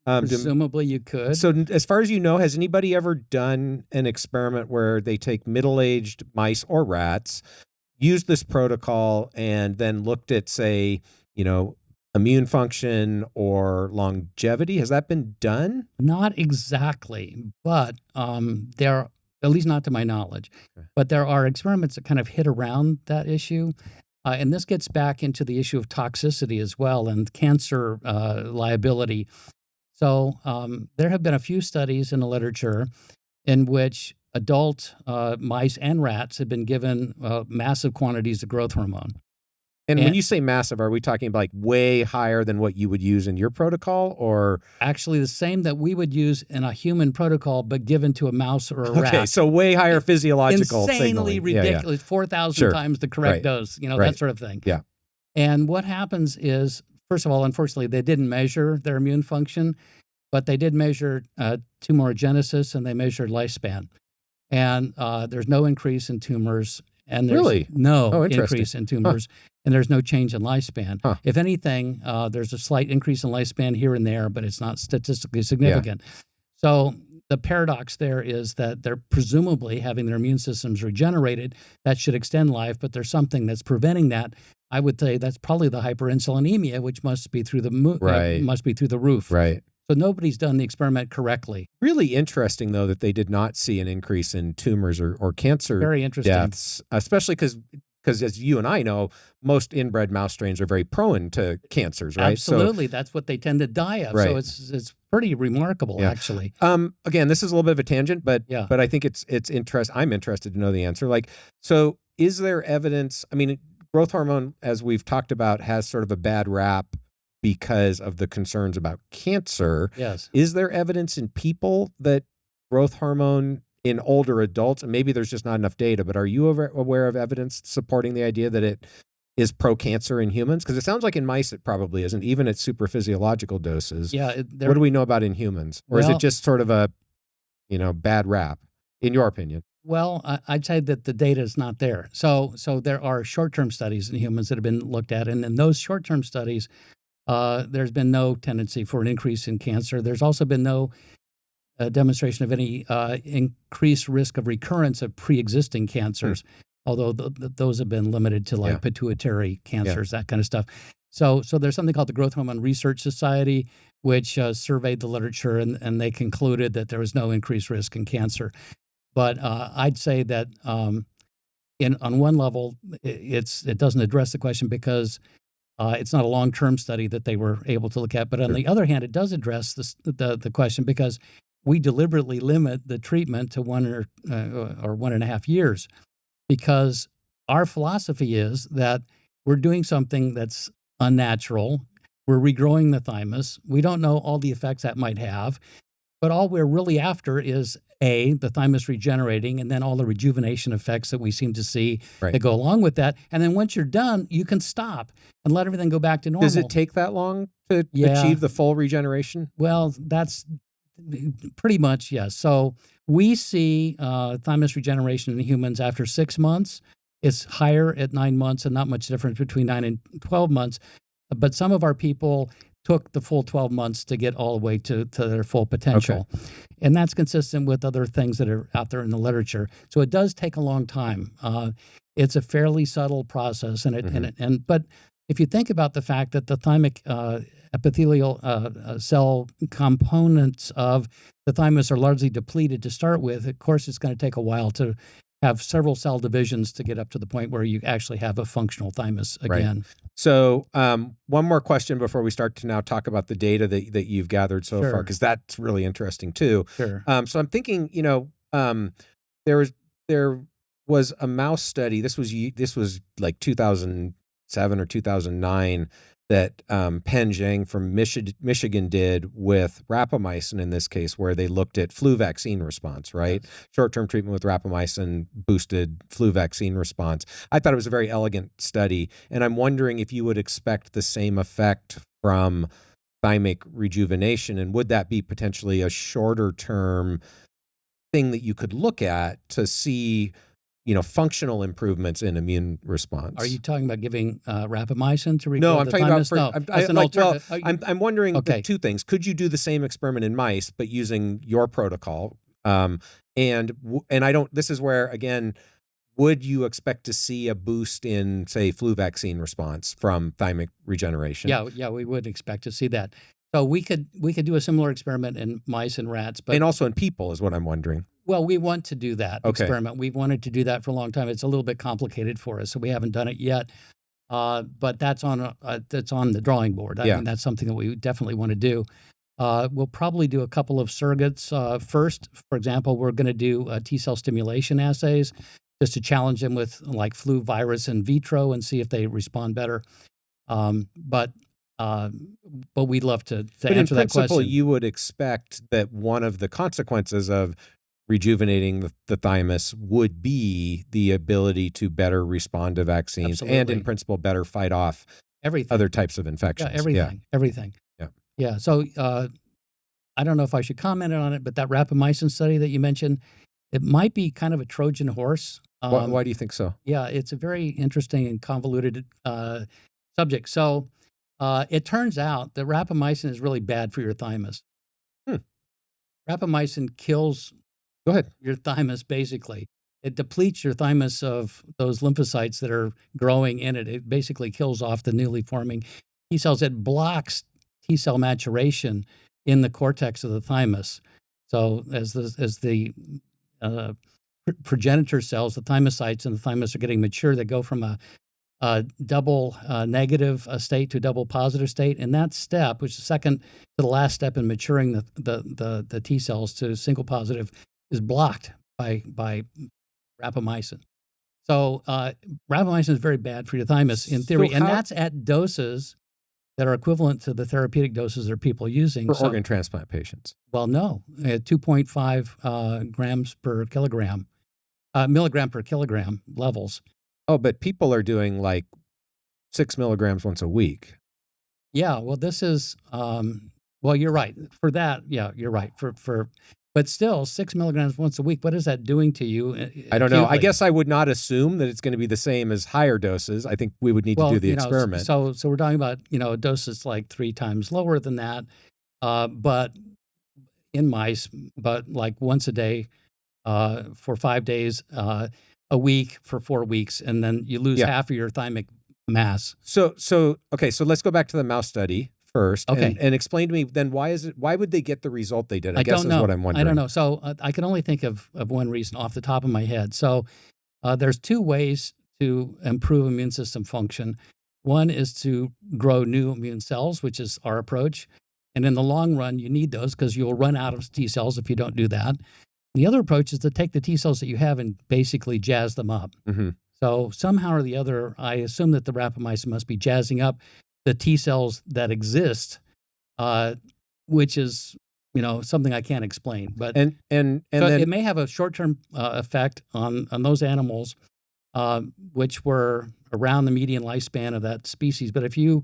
Presumably you could. So as far as you know, has anybody ever done an experiment where they take middle-aged mice or rats, used this protocol, and then looked at, say, immune function or longevity? Has that been done? Not exactly, but there are, at least not to my knowledge, but there are experiments that kind of hit around that issue. And this gets back into the issue of toxicity as well and cancer liability. So there have been a few studies in the literature in which adult mice and rats have been given massive quantities of growth hormone. And when you say massive, are we talking about like way higher than what you would use in your protocol, or actually the same that we would use in a human protocol, but given to a mouse or a rat? Okay, so way higher physiological insanely signaling. ridiculous, 4,000 times the correct dose, that sort of thing. Yeah. And what happens is, first of all, unfortunately, they didn't measure their immune function, but they did measure tumorigenesis and they measured lifespan. And there's no increase in tumors, and there's no increase in tumors. And there's no change in lifespan. If anything, there's a slight increase in lifespan here and there, but it's not statistically significant. So the paradox there is that they're presumably having their immune systems regenerated. That should extend life, but there's something that's preventing that. I would say that's probably the hyperinsulinemia, which must be through the must be through the roof. Right. So nobody's done the experiment correctly. Really interesting, though, that they did not see an increase in tumors or cancer deaths, especially because as you and I know, most inbred mouse strains are very prone to cancers, right? Absolutely. That's what they tend to die of. So it's pretty remarkable, actually. Again, this is a little bit of a tangent, but I think it's interesting. I'm interested to know the answer. So is there evidence? I mean, growth hormone, as we've talked about, has sort of a bad rap because of the concerns about cancer. Yes. Is there evidence in people that growth hormone in older adults, and maybe there's just not enough data, but are you aware of evidence supporting the idea that it is pro-cancer in humans? Because it sounds like in mice it probably isn't, even at super physiological doses. Yeah. What do we know about in humans? Or is it just sort of a, bad rap, in your opinion? Well, I'd say that the data is not there. So there are short-term studies in humans that have been looked at, and in those short-term studies, there's been no tendency for an increase in cancer. There's also been no demonstration of any increased risk of recurrence of pre-existing cancers, although those have been limited to like pituitary cancers, that kind of stuff. So there's something called the Growth Hormone Research Society, which surveyed the literature, and they concluded that there was no increased risk in cancer. But I'd say that on one level, it doesn't address the question because it's not a long-term study that they were able to look at. But on the other hand, it does address the question because we deliberately limit the treatment to 1.5 years, because our philosophy is that we're doing something that's unnatural. We're regrowing the thymus. We don't know all the effects that might have, but all we're really after is the thymus regenerating, and then all the rejuvenation effects that we seem to see that go along with that. And then once you're done, you can stop and let everything go back to normal. Does it take that long to achieve the full regeneration? Well, that's pretty much, yes. So we see thymus regeneration in humans after 6 months. It's higher at 9 months and not much difference between 9 and 12 months. But some of our people took the full 12 months to get all the way to their full potential. Okay. And that's consistent with other things that are out there in the literature. So it does take a long time. It's a fairly subtle process. But if you think about the fact that the thymic epithelial cell components of the thymus are largely depleted to start with, of course, it's going to take a while to have several cell divisions to get up to the point where you actually have a functional thymus again. Right. So one more question before we start to now talk about the data that you've gathered so far, because that's really interesting too. Sure. So I'm thinking, there was a mouse study. This was like 2007 or 2009 that Pen Zhang from Michigan did with rapamycin in this case, where they looked at flu vaccine response, right? Yes. Short-term treatment with rapamycin boosted flu vaccine response. I thought it was a very elegant study, and I'm wondering if you would expect the same effect from thymic rejuvenation, and would that be potentially a shorter-term thing that you could look at to see functional improvements in immune response? Are you talking about giving rapamycin to regrow No, I'm talking thymus? about That's an alternative. I'm wondering two things. Could you do the same experiment in mice, but using your protocol? And I don't. This is where again, would you expect to see a boost in, say, flu vaccine response from thymic regeneration? Yeah, we would expect to see that. So we could do a similar experiment in mice and rats, but also in people is what I'm wondering. Well, we want to do that experiment. We've wanted to do that for a long time. It's a little bit complicated for us, so we haven't done it yet. But that's on the drawing board. I mean, that's something that we definitely want to do. We'll probably do a couple of surrogates first. For example, we're going to do T-cell stimulation assays just to challenge them with like flu virus in vitro and see if they respond better. But we'd love to answer that question. But in principle, you would expect that one of the consequences of rejuvenating the thymus would be the ability to better respond to vaccines. Absolutely. And in principle, better fight off other types of infections. Yeah, everything. Yeah. So I don't know if I should comment on it, but that rapamycin study that you mentioned, it might be kind of a Trojan horse. Why do you think so? Yeah, it's a very interesting and convoluted subject. So it turns out that rapamycin is really bad for your thymus. Rapamycin kills your thymus, basically. It depletes your thymus of those lymphocytes that are growing in it. It basically kills off the newly forming T cells. It blocks T cell maturation in the cortex of the thymus. So as the progenitor cells, the thymocytes in the thymus are getting mature, they go from a double negative state to a double positive state. And that step, which is the second to the last step in maturing the T cells to single positive, is blocked by rapamycin. So rapamycin is very bad for your thymus in theory, and that's at doses that are equivalent to the therapeutic doses that people are using. For organ transplant patients? Well, no, 2.5 grams per kilogram, milligram per kilogram levels. Oh, but people are doing like 6 milligrams once a week. Yeah, well, this is, well, you're right. For that, yeah, you're right. For But still, 6 milligrams once a week, what is that doing to you? I don't know. I acutely? guess I would not assume that it's going to be the same as higher doses. I think we would need to do the experiment. So we're talking about, a dose that's like 3 times lower than that, but in mice, but like once a day for 5 days, a week for 4 weeks, and then you lose half of your thymic mass. So okay, so let's go back to the mouse study first, Okay. and explain to me then why would they get the result they did? I guess don't is know. what I'm wondering. I don't know. So I can only think of one reason off the top of my head. So there's 2 ways to improve immune system function. One is to grow new immune cells, which is our approach. And in the long run, you need those because you'll run out of T cells if you don't do that. The other approach is to take the T cells that you have and basically jazz them up. Mm-hmm. So somehow or the other, I assume that the rapamycin must be jazzing up the T cells that exist, which is something I can't explain. But and so then it may have a short-term effect on those animals, which were around the median lifespan of that species. But if you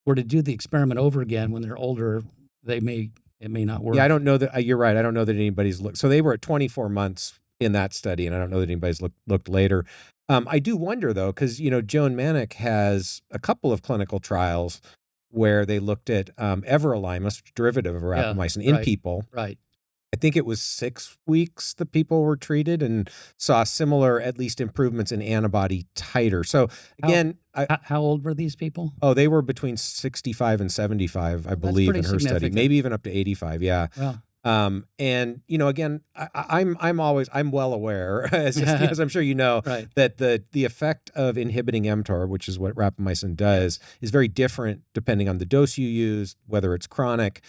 were to do the experiment over again when they're older, it may not work. yeah, I don't know that you're right. I don't know that anybody's looked. So they were at 24 months in that study, and I don't know that anybody's looked later. I do wonder though, because Joan Manick has a couple of clinical trials where they looked at everolimus, derivative of rapamycin, in people. Right. I think it was 6 weeks the people were treated and saw similar, at least, improvements in antibody titer. So again, how old were these people? Oh, they were between 65 and 75, I believe, in her study, maybe even up to 85. Yeah. Wow. And again, I'm well aware, as I'm sure right. that the effect of inhibiting mTOR, which is what rapamycin does, is very different depending on the dose you use, whether it's chronic.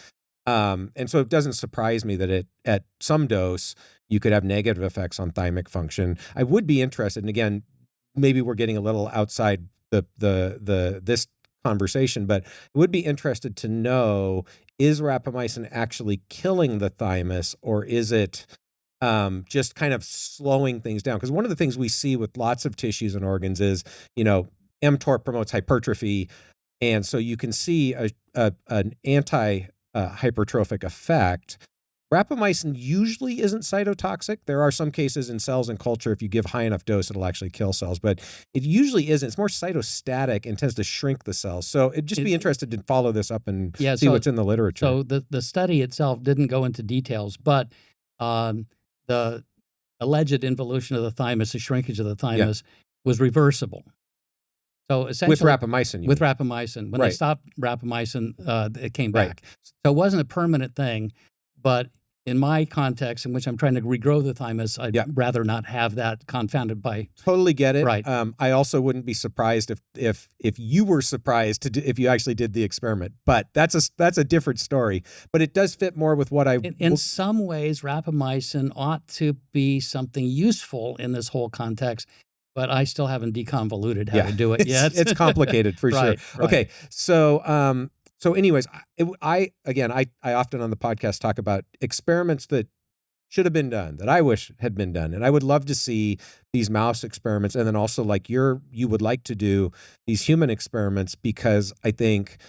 And so it doesn't surprise me that at some dose you could have negative effects on thymic function. I would be interested, and again, maybe we're getting a little outside this conversation, but I would be interested to know, is rapamycin actually killing the thymus, or is it just kind of slowing things down? Because one of the things we see with lots of tissues and organs is, mTOR promotes hypertrophy, and so you can see an anti-hypertrophic effect. Rapamycin usually isn't cytotoxic. There are some cases in cells and culture, if you give high enough dose, it'll actually kill cells, but it usually isn't. It's more cytostatic and tends to shrink the cells. So it'd just be interested to follow this up and see what's in the literature. So the study itself didn't go into details, but the alleged involution of the thymus, the shrinkage of the thymus, was reversible. So essentially, with rapamycin, with rapamycin, when they stopped rapamycin, it came back. So it wasn't a permanent thing, but in my context, in which I'm trying to regrow the thymus, I'd rather not have that confounded by. Totally get it. Right. I also wouldn't be surprised if you were surprised if you actually did the experiment. But that's a different story. But it does fit more with what I. In some ways, rapamycin ought to be something useful in this whole context. But I still haven't deconvoluted how to do it yet. It's complicated for sure. Right. Okay, so anyways, I often on the podcast talk about experiments that should have been done, that I wish had been done, and I would love to see these mouse experiments, and then also like you would like to do these human experiments, because I think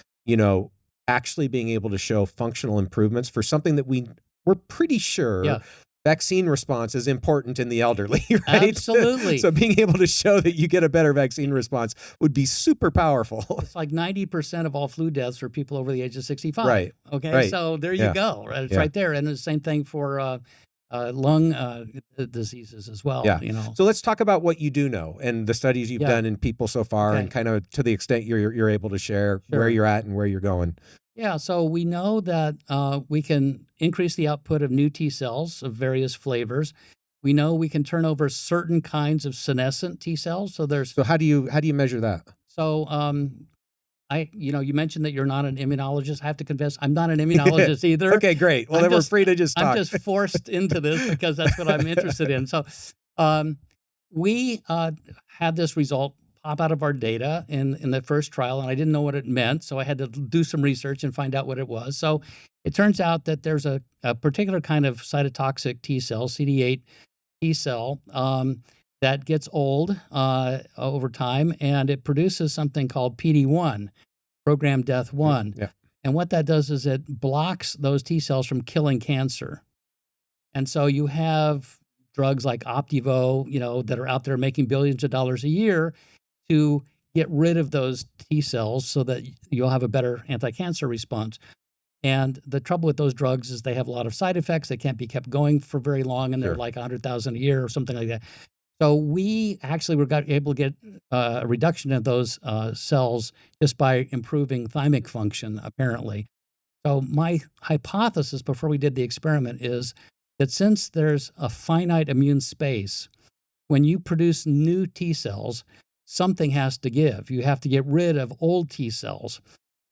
actually being able to show functional improvements for something that we're pretty sure. Vaccine response is important in the elderly, right? Absolutely. So being able to show that you get a better vaccine response would be super powerful. It's like 90% of all flu deaths are people over the age of 65. Right. Okay. Right. So there you go. It's right there. And the same thing for lung diseases as well. Yeah. So let's talk about what you do know and the studies you've done in people so far, and kind of to the extent you're able to share where you're at and where you're going. Yeah, so we know that we can increase the output of new T cells of various flavors. We know we can turn over certain kinds of senescent T cells. So how do you measure that? So you mentioned that you're not an immunologist. I have to confess, I'm not an immunologist either. Okay, great. Well, then we're free to just talk. I'm just forced into this because that's what I'm interested in. So we had this result pop out of our data in the first trial, and I didn't know what it meant, so I had to do some research and find out what it was. So it turns out that there's a particular kind of cytotoxic T cell, CD8 T cell, that gets old over time, and it produces something called PD-1, programmed death 1. Yeah. And what that does is it blocks those T cells from killing cancer. And so you have drugs like Optivo, that are out there making billions of dollars a year to get rid of those T cells so that you'll have a better anti-cancer response. And the trouble with those drugs is they have a lot of side effects. They can't be kept going for very long, and they're Sure. like 100,000 a year or something like that. So we actually were able to get a reduction of those cells just by improving thymic function, apparently. So my hypothesis before we did the experiment is that since there's a finite immune space, when you produce new T cells, something has to give. You have to get rid of old T cells.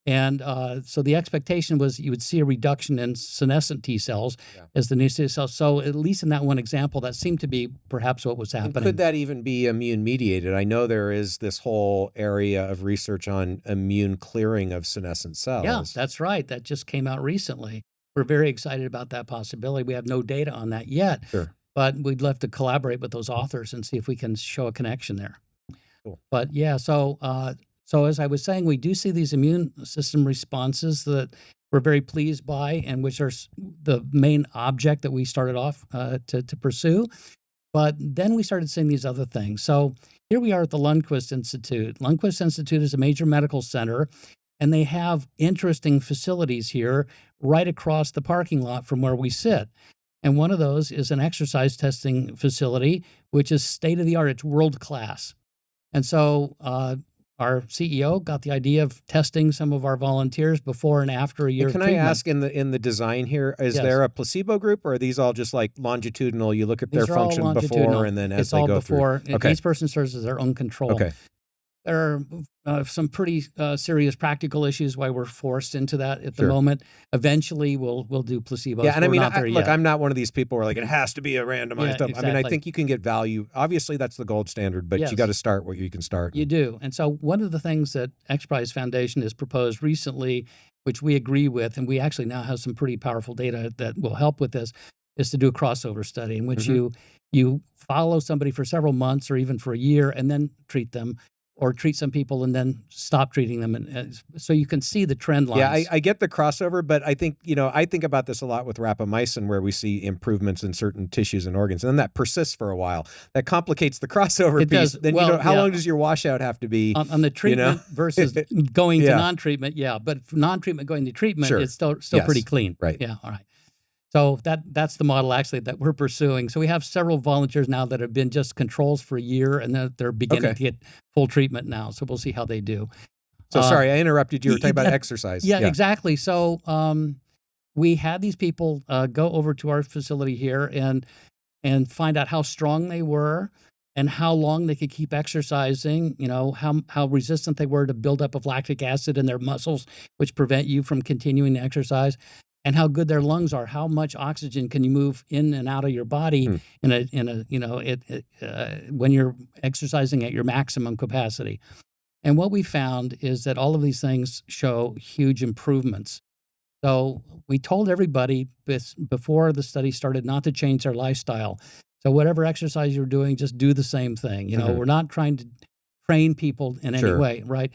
And so the expectation was you would see a reduction in senescent T cells as the new T cells. So at least in that one example, that seemed to be perhaps what was happening. And could that even be immune mediated? I know there is this whole area of research on immune clearing of senescent cells. Yeah, that's right. That just came out recently. We're very excited about that possibility. We have no data on that yet, Sure. but we'd love to collaborate with those authors and see if we can show a connection there. Cool. But yeah, so as I was saying, we do see these immune system responses that we're very pleased by, and which are the main object that we started off to pursue. But then we started seeing these other things. So here we are at the Lundquist Institute. Lundquist Institute is a major medical center, and they have interesting facilities here right across the parking lot from where we sit. And one of those is an exercise testing facility, which is state-of-the-art. It's world-class. And so our CEO got the idea of testing some of our volunteers before and after a year of treatment. Can I ask in the design here, is there a placebo group, or are these all just like longitudinal? You look at their function before and then as they go through? Okay. Each person serves as their own control. Okay. There are some pretty serious practical issues why we're forced into that at the moment. Eventually, we'll do placebos. Yeah, and I mean, look, I'm not one of these people where like it has to be a randomized stuff. Exactly. I mean, I think you can get value. Obviously, that's the gold standard, but you got to start where you can start. You do. And so one of the things that XPRIZE Foundation has proposed recently, which we agree with, and we actually now have some pretty powerful data that will help with this, is to do a crossover study in which you follow somebody for several months or even for a year and then treat them, or treat some people and then stop treating them. And so you can see the trend lines. Yeah, I get the crossover, but I think, I think about this a lot with rapamycin, where we see improvements in certain tissues and organs, and then that persists for a while. That complicates the crossover piece. Then, how long does your washout have to be? On the treatment versus going to non-treatment, but non-treatment going to treatment, it's still pretty clean. Right. Yeah, all right. So that's the model actually that we're pursuing. So we have several volunteers now that have been just controls for a year, and they're beginning to get full treatment now. So we'll see how they do. So sorry, I interrupted you. You were talking about exercise. Yeah, exactly. So we had these people go over to our facility here and find out how strong they were and how long they could keep exercising, how resistant they were to buildup of lactic acid in their muscles, which prevent you from continuing to exercise. And how good their lungs are. How much oxygen can you move in and out of your body when you're exercising at your maximum capacity? And what we found is that all of these things show huge improvements. So we told everybody before the study started not to change their lifestyle. So whatever exercise you're doing, just do the same thing. We're not trying to train people in any way, right?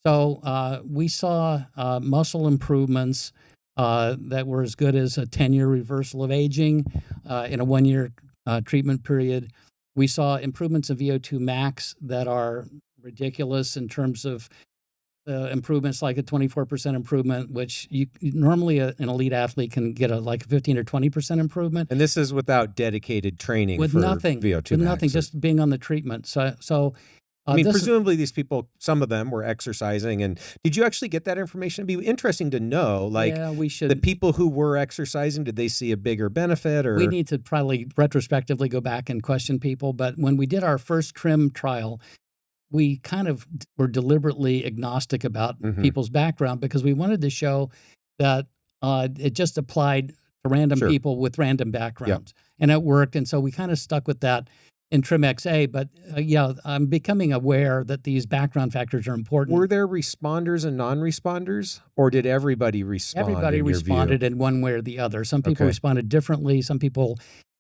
So we saw muscle improvements that were as good as a 10-year reversal of aging in a 1-year treatment period. We saw improvements in VO2 max that are ridiculous in terms of improvements, like a 24% improvement, which normally an elite athlete can get a 15 or 20% improvement. And this is without dedicated training with for nothing, VO2 with max. nothing, just being on the treatment. So I mean, presumably these people, some of them were exercising. And did you actually get that information? It'd be interesting to know, we should. The people who were exercising, did they see a bigger benefit? Or we need to probably retrospectively go back and question people. But when we did our first TRIM trial, we kind of were deliberately agnostic about people's background, because we wanted to show that it just applied to random people with random backgrounds. And it worked. And so we kind of stuck with that in TRIM-XA, but I'm becoming aware that these background factors are important. Were there responders and non-responders, or did everybody respond? Everybody responded in one way or the other. Some people responded differently. Some people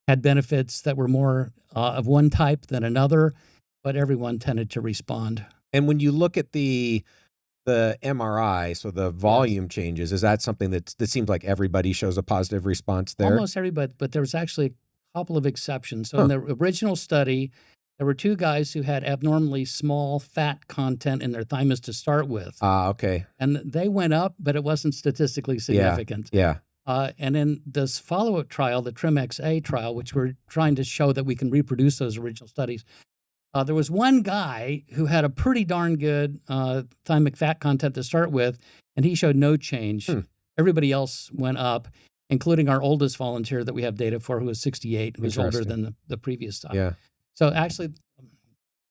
had benefits that were more of one type than another, but everyone tended to respond. And when you look at the the MRI, so the volume changes, is that something that seems like everybody shows a positive response there? Almost everybody, but there was actually a couple of exceptions. So in the original study, there were 2 guys who had abnormally small fat content in their thymus to start with. Okay. And they went up, but it wasn't statistically significant. Yeah. And in this follow-up trial, the TRIM-XA trial, which we're trying to show that we can reproduce those original studies, there was one guy who had a pretty darn good thymic fat content to start with, and he showed no change. Everybody else went up, including our oldest volunteer that we have data for, who was 68, who was older than the previous time. Yeah. So actually,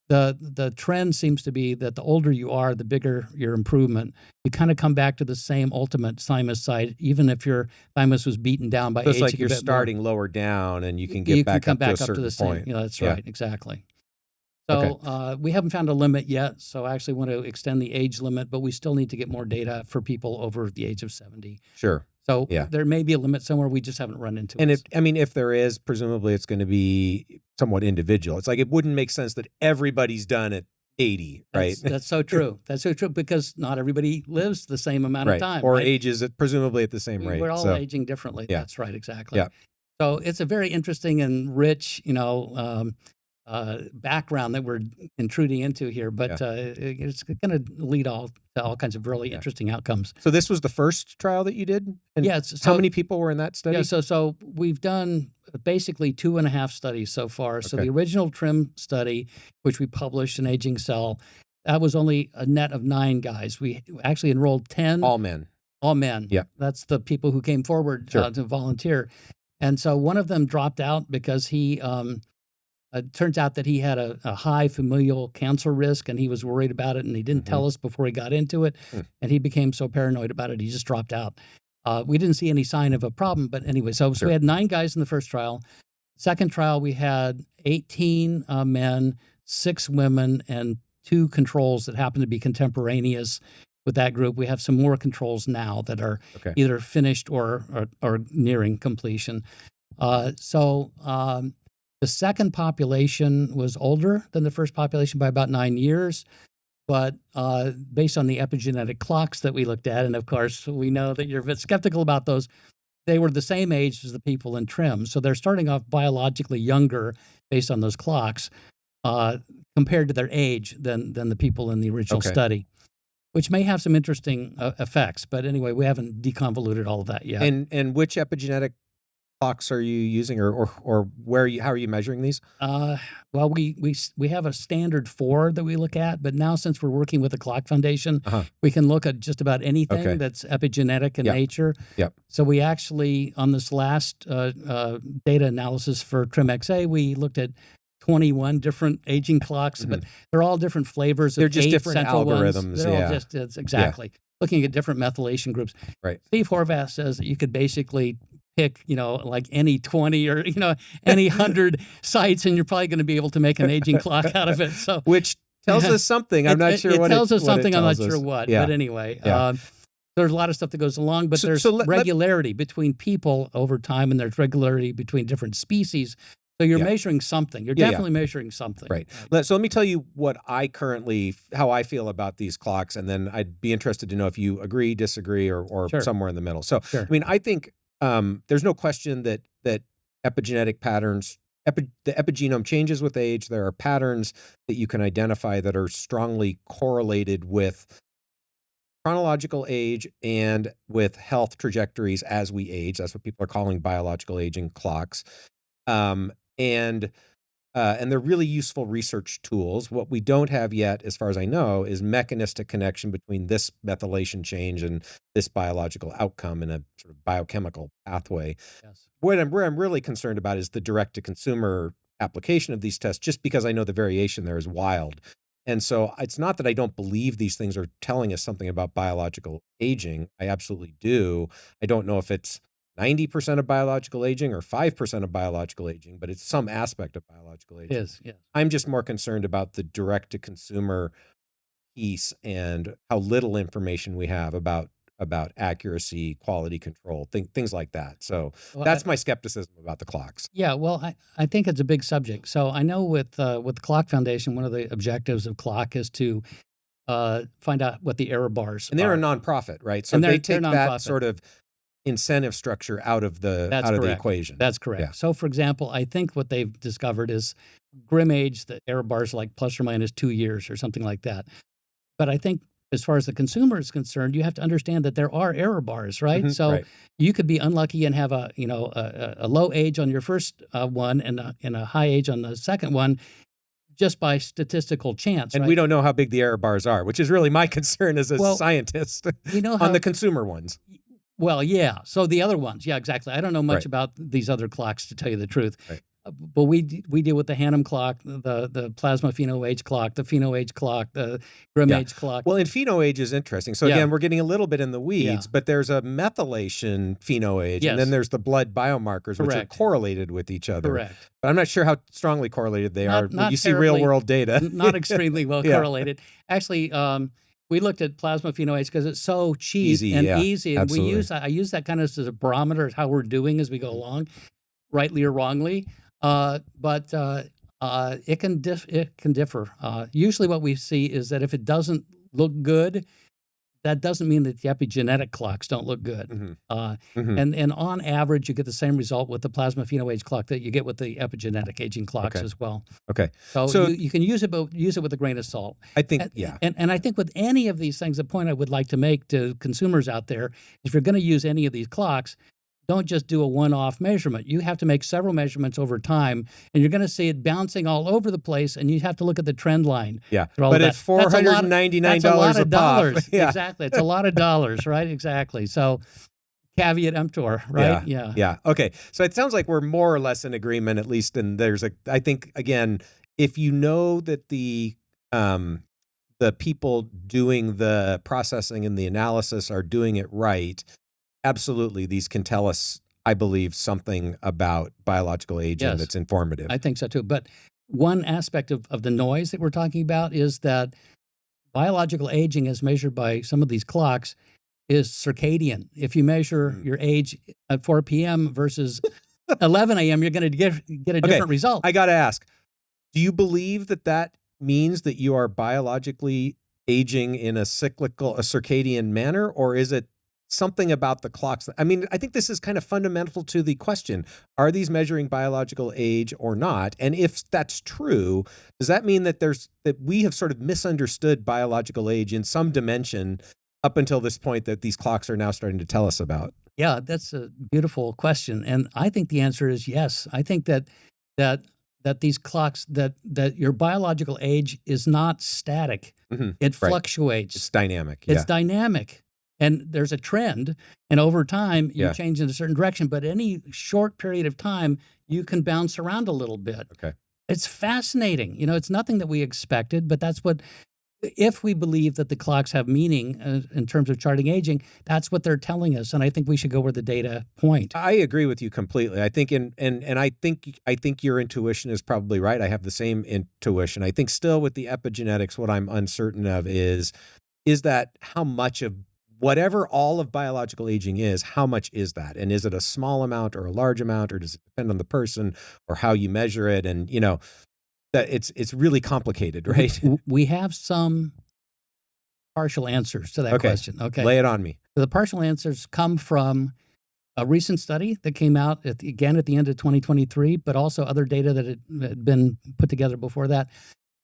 the trend seems to be that the older you are, the bigger your improvement. You kind of come back to the same ultimate thymus side, even if your thymus was beaten down by age. It's like you're starting lower down, and you can get back up to a certain point. Yeah, that's right, exactly. So we haven't found a limit yet, so I actually want to extend the age limit, but we still need to get more data for people over the age of 70. Sure. So there may be a limit somewhere, we just haven't run into it. And if there is, presumably it's going to be somewhat individual. It's like it wouldn't make sense that everybody's done at 80, right? That's so true. That's so true, because not everybody lives the same amount of time. Or ages presumably at the same rate. We're all aging differently. Yeah. That's right, exactly. Yeah. So it's a very interesting and rich, background that we're intruding into here, but it's going to lead to all kinds of really interesting outcomes. So this was the first trial that you did? And how many people were in that study? Yeah, so we've done basically 2.5 studies so far. So the original TRIM study, which we published in Aging Cell, that was only a net of 9 guys. We actually enrolled 10. All men. All men. Yeah. That's the people who came forward to volunteer. And so one of them dropped out because he it turns out that he had a high familial cancer risk, and he was worried about it, and he didn't tell us before he got into it, and he became so paranoid about it, he just dropped out. We didn't see any sign of a problem, but anyway, so we had 9 guys in the first trial. Second trial, we had 18 men, 6 women, and 2 controls that happened to be contemporaneous with that group. We have some more controls now that are either finished or nearing completion. The second population was older than the first population by about 9 years, but based on the epigenetic clocks that we looked at, and of course we know that you're a bit skeptical about those, they were the same age as the people in TRIM. So they're starting off biologically younger based on those clocks compared to their age than the people in the original study, which may have some interesting effects. But anyway, we haven't deconvoluted all of that yet. And which epigenetic clocks are you using, or how are you measuring these? Well, we have a standard 4 that we look at, but now since we're working with the Clock Foundation, we can look at just about anything that's epigenetic in nature. So we actually, on this last data analysis for TRIM-XA, we looked at 21 different aging clocks, but they're all different flavors. They're just 8 different algorithms. Ones. They're all just exactly looking at different methylation groups. Right. Steve Horvath says that you could basically pick, like any 20 or, any 100 sites, and you're probably going to be able to make an aging clock out of it. So, which tells us something. I'm not sure what it tells us. Something. I'm not sure what. But anyway, there's a lot of stuff that goes along, but there's regularity between people over time, and there's regularity between different species. So you're measuring something. You're definitely measuring something. Right. So let me tell you how I feel about these clocks, and then I'd be interested to know if you agree, disagree, or somewhere in the middle. So, I mean, I think there's no question that epigenetic patterns, the epigenome changes with age. There are patterns that you can identify that are strongly correlated with chronological age and with health trajectories as we age. That's what people are calling biological aging clocks. And they're really useful research tools. What we don't have yet, as far as I know, is mechanistic connection between this methylation change and this biological outcome in a sort of biochemical pathway. Yes. Where I'm really concerned about is the direct-to-consumer application of these tests, just because I know the variation there is wild. And so it's not that I don't believe these things are telling us something about biological aging. I absolutely do. I don't know if it's 90% of biological aging or 5% of biological aging, but it's some aspect of biological aging. It is, yeah. I'm just more concerned about the direct-to-consumer piece and how little information we have about accuracy, quality control, things like that. So that's my skepticism about the clocks. Yeah, well, I think it's a big subject. So I know with the Clock Foundation, one of the objectives of Clock is to find out what the error bars And they're are. a nonprofit, right? So And they take they're that nonprofit. sort of incentive structure out of the equation. That's correct. Yeah. So, for example, I think what they've discovered is grim age, the error bars like plus or minus 2 years or something like that. But I think as far as the consumer is concerned, you have to understand that there are error bars, right? So right. you could be unlucky and have a low age on your first one and a high age on the second one, just by statistical chance. And right? we don't know how big the error bars are, which is really my concern as a scientist we know how, on the consumer ones. Well, yeah. So the other ones, yeah, exactly. I don't know much Right. about these other clocks, to tell you the truth. Right. But we deal with the Hannum clock, the plasma pheno-age clock, the pheno-age clock, the grim-age clock. Well, and pheno-age is interesting. So again, we're getting a little bit in the weeds, but there's a methylation pheno-age, and then there's the blood biomarkers, which are correlated with each other. Correct. But I'm not sure how strongly correlated they are. Not you see real-world data. Not extremely well correlated. Actually, we looked at plasma pheno-age because it's so cheap and easy, and I use that kind of as a barometer of how we're doing as we go along, rightly or wrongly. But it can differ. Usually, what we see is that if it doesn't look good, that doesn't mean that the epigenetic clocks don't look good. And on average, you get the same result with the plasma pheno-age clock that you get with the epigenetic aging clocks as well. Okay. So you can use it, but use it with a grain of salt. I think, And I think with any of these things, the point I would like to make to consumers out there is if you're going to use any of these clocks, don't just do a one-off measurement. You have to make several measurements over time, and you're going to see it bouncing all over the place, and you have to look at the trend line. Yeah, but at $499 a pop. Yeah. Exactly. It's a lot of dollars, right? Exactly. So caveat emptor, right? Yeah. Okay. So it sounds like we're more or less in agreement, at least, and I think, again, if you know that the people doing the processing and the analysis are doing it right, absolutely, these can tell us, I believe, something about biological aging that's informative. I think so too. But one aspect of the noise that we're talking about is that biological aging, as measured by some of these clocks, is circadian. If you measure your age at 4 p.m. versus 11 a.m., you're going to get a different result. I got to ask, do you believe that means that you are biologically aging in a circadian manner, or is it something about the clocks? I mean, I think this is kind of fundamental to the question. Are these measuring biological age or not? And if that's true, does that mean that we have sort of misunderstood biological age in some dimension up until this point that these clocks are now starting to tell us about? Yeah, that's a beautiful question. And I think the answer is yes. I think that these clocks, that your biological age is not static. It fluctuates. It's dynamic. It's dynamic. And there's a trend, and over time, you change in a certain direction. But any short period of time, you can bounce around a little bit. Okay. It's fascinating. It's nothing that we expected, but that's what, if we believe that the clocks have meaning in terms of charting aging, that's what they're telling us. And I think we should go where the data point. I agree with you completely. I think, and I think your intuition is probably right. I have the same intuition. I think still with the epigenetics, what I'm uncertain of is that how much of whatever all of biological aging is, how much is that? And is it a small amount or a large amount, or does it depend on the person or how you measure it? And, that it's really complicated, right? We have some partial answers to that question. Okay. Lay it on me. So the partial answers come from a recent study that came out at the end of 2023, but also other data that had been put together before that,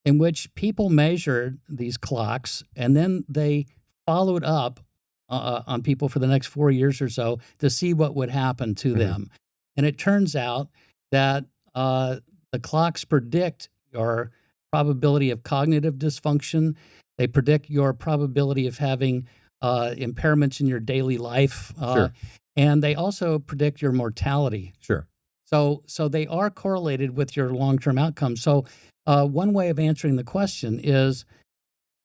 in which people measured these clocks and then they followed up on people for the next 4 years or so to see what would happen to them. And it turns out that the clocks predict your probability of cognitive dysfunction. They predict your probability of having impairments in your daily life. And they also predict your mortality. Sure. So they are correlated with your long-term outcomes. So one way of answering the question is,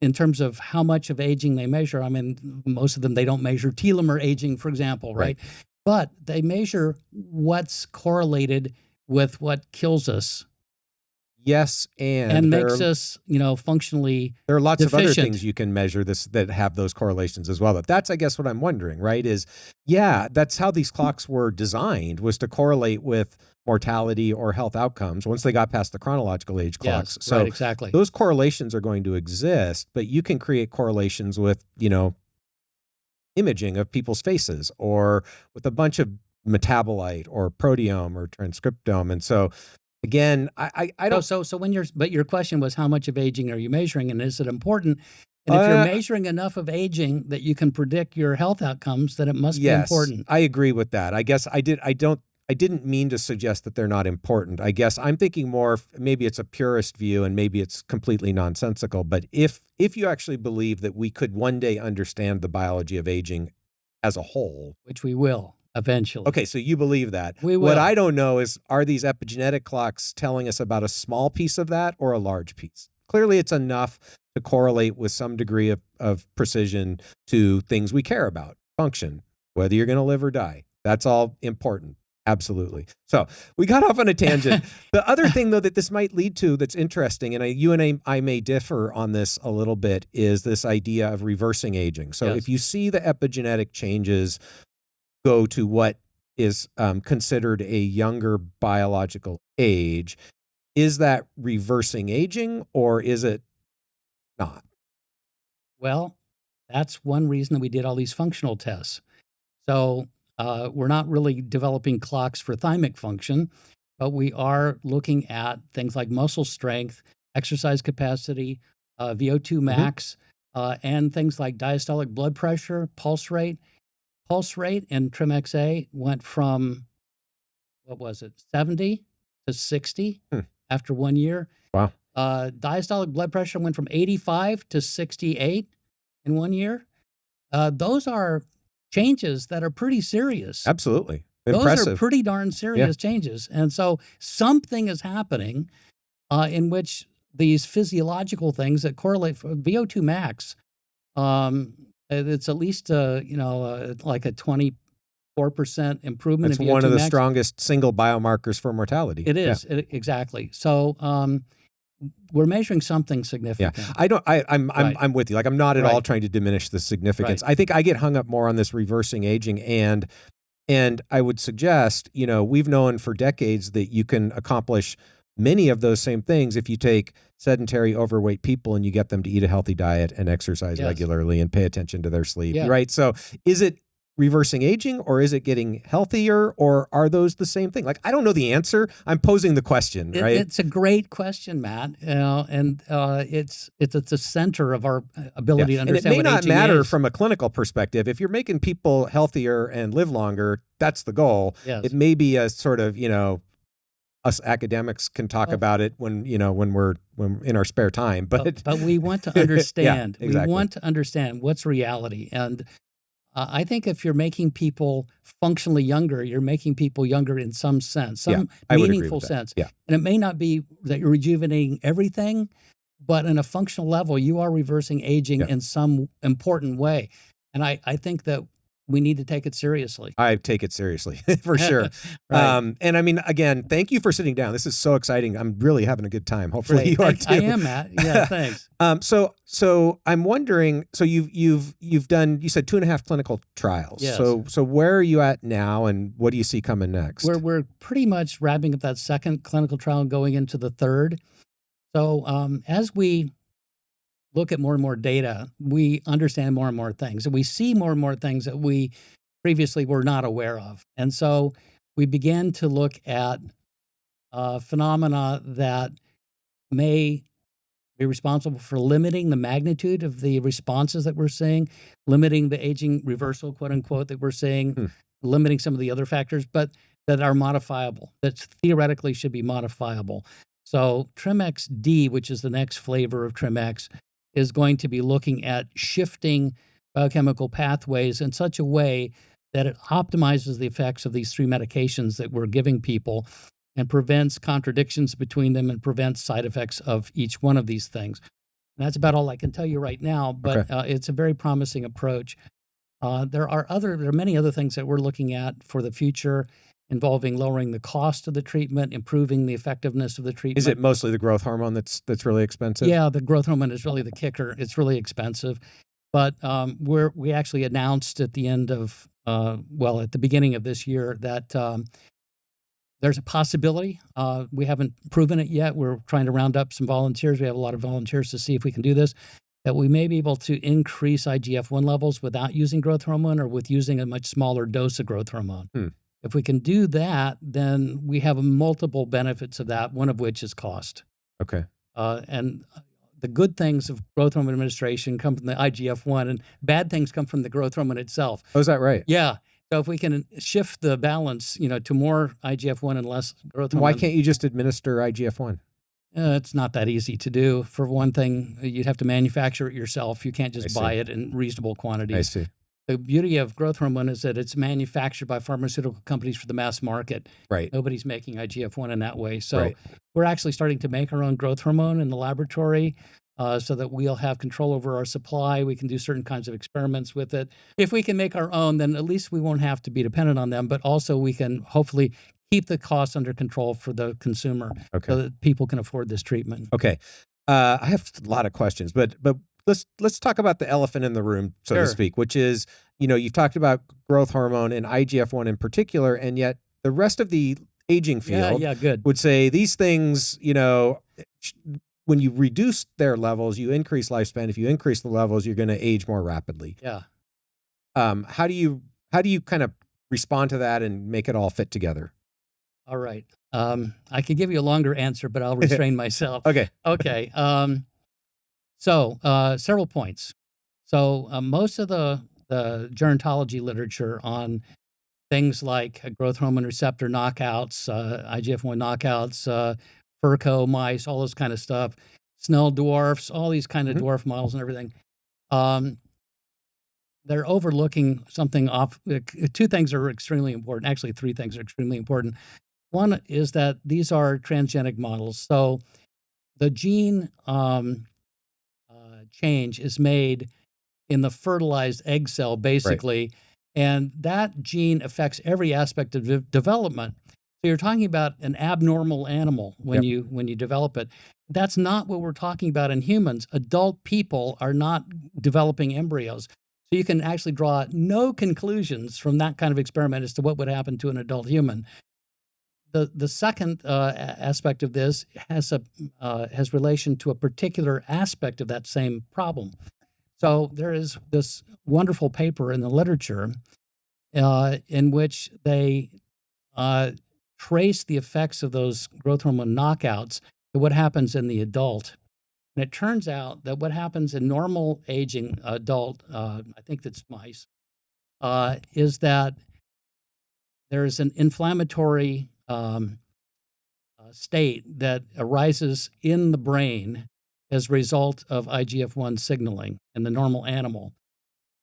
in terms of how much of aging they measure, I mean, most of them, they don't measure telomere aging, for example, right? But they measure what's correlated with what kills us. Yes, and there makes us, functionally are lots of other deficient. things you can measure that have those correlations as well. But that's, I guess, what I'm wondering, right? That's how these clocks were designed, was to correlate with mortality or health outcomes once they got past the chronological age clocks. Yes, So right, exactly. those correlations are going to exist, but you can create correlations with, imaging of people's faces or with a bunch of metabolite or proteome or transcriptome. And so again, I don't. So but your question was, how much of aging are you measuring, and is it important? And if you're measuring enough of aging that you can predict your health outcomes, then it must be important. I agree with that. I guess I didn't mean to suggest that they're not important. I guess I'm thinking more, maybe it's a purist view and maybe it's completely nonsensical. But if you actually believe that we could one day understand the biology of aging as a whole, which we will eventually. Okay, so you believe that. We will. What I don't know is, are these epigenetic clocks telling us about a small piece of that or a large piece? Clearly, it's enough to correlate with some degree of precision to things we care about, function, whether you're going to live or die. That's all important. Absolutely. So we got off on a tangent. The other thing, though, that this might lead to that's interesting, and you and I may differ on this a little bit, is this idea of reversing aging. So if you see the epigenetic changes go to what is considered a younger biological age, is that reversing aging or is it not? Well, that's one reason that we did all these functional tests. So we're not really developing clocks for thymic function, but we are looking at things like muscle strength, exercise capacity, VO2 max, and things like diastolic blood pressure, pulse rate. Pulse rate in TrimXA went from, 70 to 60 after 1 year. Wow. Diastolic blood pressure went from 85 to 68 in 1 year. Those are changes that are pretty serious. Absolutely. Those are pretty darn serious changes. And so something is happening in which these physiological things that correlate for VO2 max, it's at least, like a 24% improvement It's in VO2 one of the max. strongest single biomarkers for mortality. It is, exactly. So we're measuring something significant. Yeah, I'm with you. Like, I'm not at all trying to diminish the significance. I think I get hung up more on this reversing aging, and I would suggest, we've known for decades that you can accomplish many of those same things if you take sedentary, overweight people and you get them to eat a healthy diet and exercise regularly and pay attention to their sleep, right? So is it reversing aging or is it getting healthier, or are those the same thing? Like, I don't know the answer. I'm posing the question, right? It's a great question, Matt. And it's at the center of our ability to understand what aging is. And it may not matter from a clinical perspective. If you're making people healthier and live longer, that's the goal. Yes. It may be a sort of, us academics can talk about it when we're in our spare time, but we want to understand. Exactly. We want to understand what's reality. And I think if you're making people functionally younger, you're making people younger in some sense, some meaningful sense. Yeah. And it may not be that you're rejuvenating everything, but in a functional level, you are reversing aging in some important way. And I think that we need to take it seriously. I take it seriously for sure. And I mean, again, thank you for sitting down. This is so exciting. I'm really having a good time. Hopefully you are too. I am, Matt. Yeah, thanks. So I'm wondering, so you've done, you said 2.5 clinical trials. Yes. So where are you at now and what do you see coming next? We're pretty much wrapping up that second clinical trial and going into the third. So as we look at more and more data, we understand more and more things, and we see more and more things that we previously were not aware of. And so we began to look at phenomena that may be responsible for limiting the magnitude of the responses that we're seeing, limiting the aging reversal, quote unquote, that we're seeing, limiting some of the other factors, but that are modifiable, that theoretically should be modifiable. So TrimX-D, which is the next flavor of TrimX, is going to be looking at shifting biochemical pathways in such a way that it optimizes the effects of these three medications that we're giving people and prevents contradictions between them and prevents side effects of each one of these things. And that's about all I can tell you right now, but it's a very promising approach. There are many other things that we're looking at for the future. involving lowering the cost of the treatment, improving the effectiveness of the treatment. Is it mostly the growth hormone that's really expensive? Yeah, the growth hormone is really the kicker. It's really expensive. But we actually announced at the end of, at the beginning of this year that there's a possibility. We haven't proven it yet. We're trying to round up some volunteers. We have a lot of volunteers to see if we can do this, that we may be able to increase IGF-1 levels without using growth hormone or with using a much smaller dose of growth hormone. If we can do that, then we have multiple benefits of that, one of which is cost. Okay. And the good things of growth hormone administration come from the IGF-1, and bad things come from the growth hormone itself. Oh, is that right? Yeah. So if we can shift the balance, to more IGF-1 and less growth hormone. Why can't you just administer IGF-1? It's not that easy to do. For one thing, you'd have to manufacture it yourself. You can't just buy it in reasonable quantities. I see. The beauty of growth hormone is that it's manufactured by pharmaceutical companies for the mass market. Right. Nobody's making IGF-1 in that way. So we're actually starting to make our own growth hormone in the laboratory so that we'll have control over our supply. We can do certain kinds of experiments with it. If we can make our own, then at least we won't have to be dependent on them, but also we can hopefully keep the costs under control for the consumer so that people can afford this treatment. Okay. I have a lot of questions, but let's talk about the elephant in the room, so to speak, which is, you've talked about growth hormone and IGF-1 in particular, and yet the rest of the aging field would say these things, when you reduce their levels, you increase lifespan. If you increase the levels, you're going to age more rapidly. Yeah. How do you kind of respond to that and make it all fit together? All right. I could give you a longer answer, but I'll restrain myself. Okay. So several points. So most of the gerontology literature on things like growth hormone receptor knockouts, IGF-1 knockouts, Furco mice, all this kind of stuff, Snell dwarfs, all these kind of dwarf models and everything, they're overlooking something off. Two things are extremely important. Actually, three things are extremely important. One is that these are transgenic models. So the gene change is made in the fertilized egg cell, basically, and that gene affects every aspect of development. So you're talking about an abnormal animal when you develop it. That's not what we're talking about in humans. Adult people are not developing embryos. So you can actually draw no conclusions from that kind of experiment as to what would happen to an adult human. The second aspect of this has relation to a particular aspect of that same problem. So there is this wonderful paper in the literature in which they trace the effects of those growth hormone knockouts to what happens in the adult. And it turns out that what happens in normal aging adult, I think that's mice, is that there is an inflammatory state that arises in the brain as a result of IGF-1 signaling in the normal animal.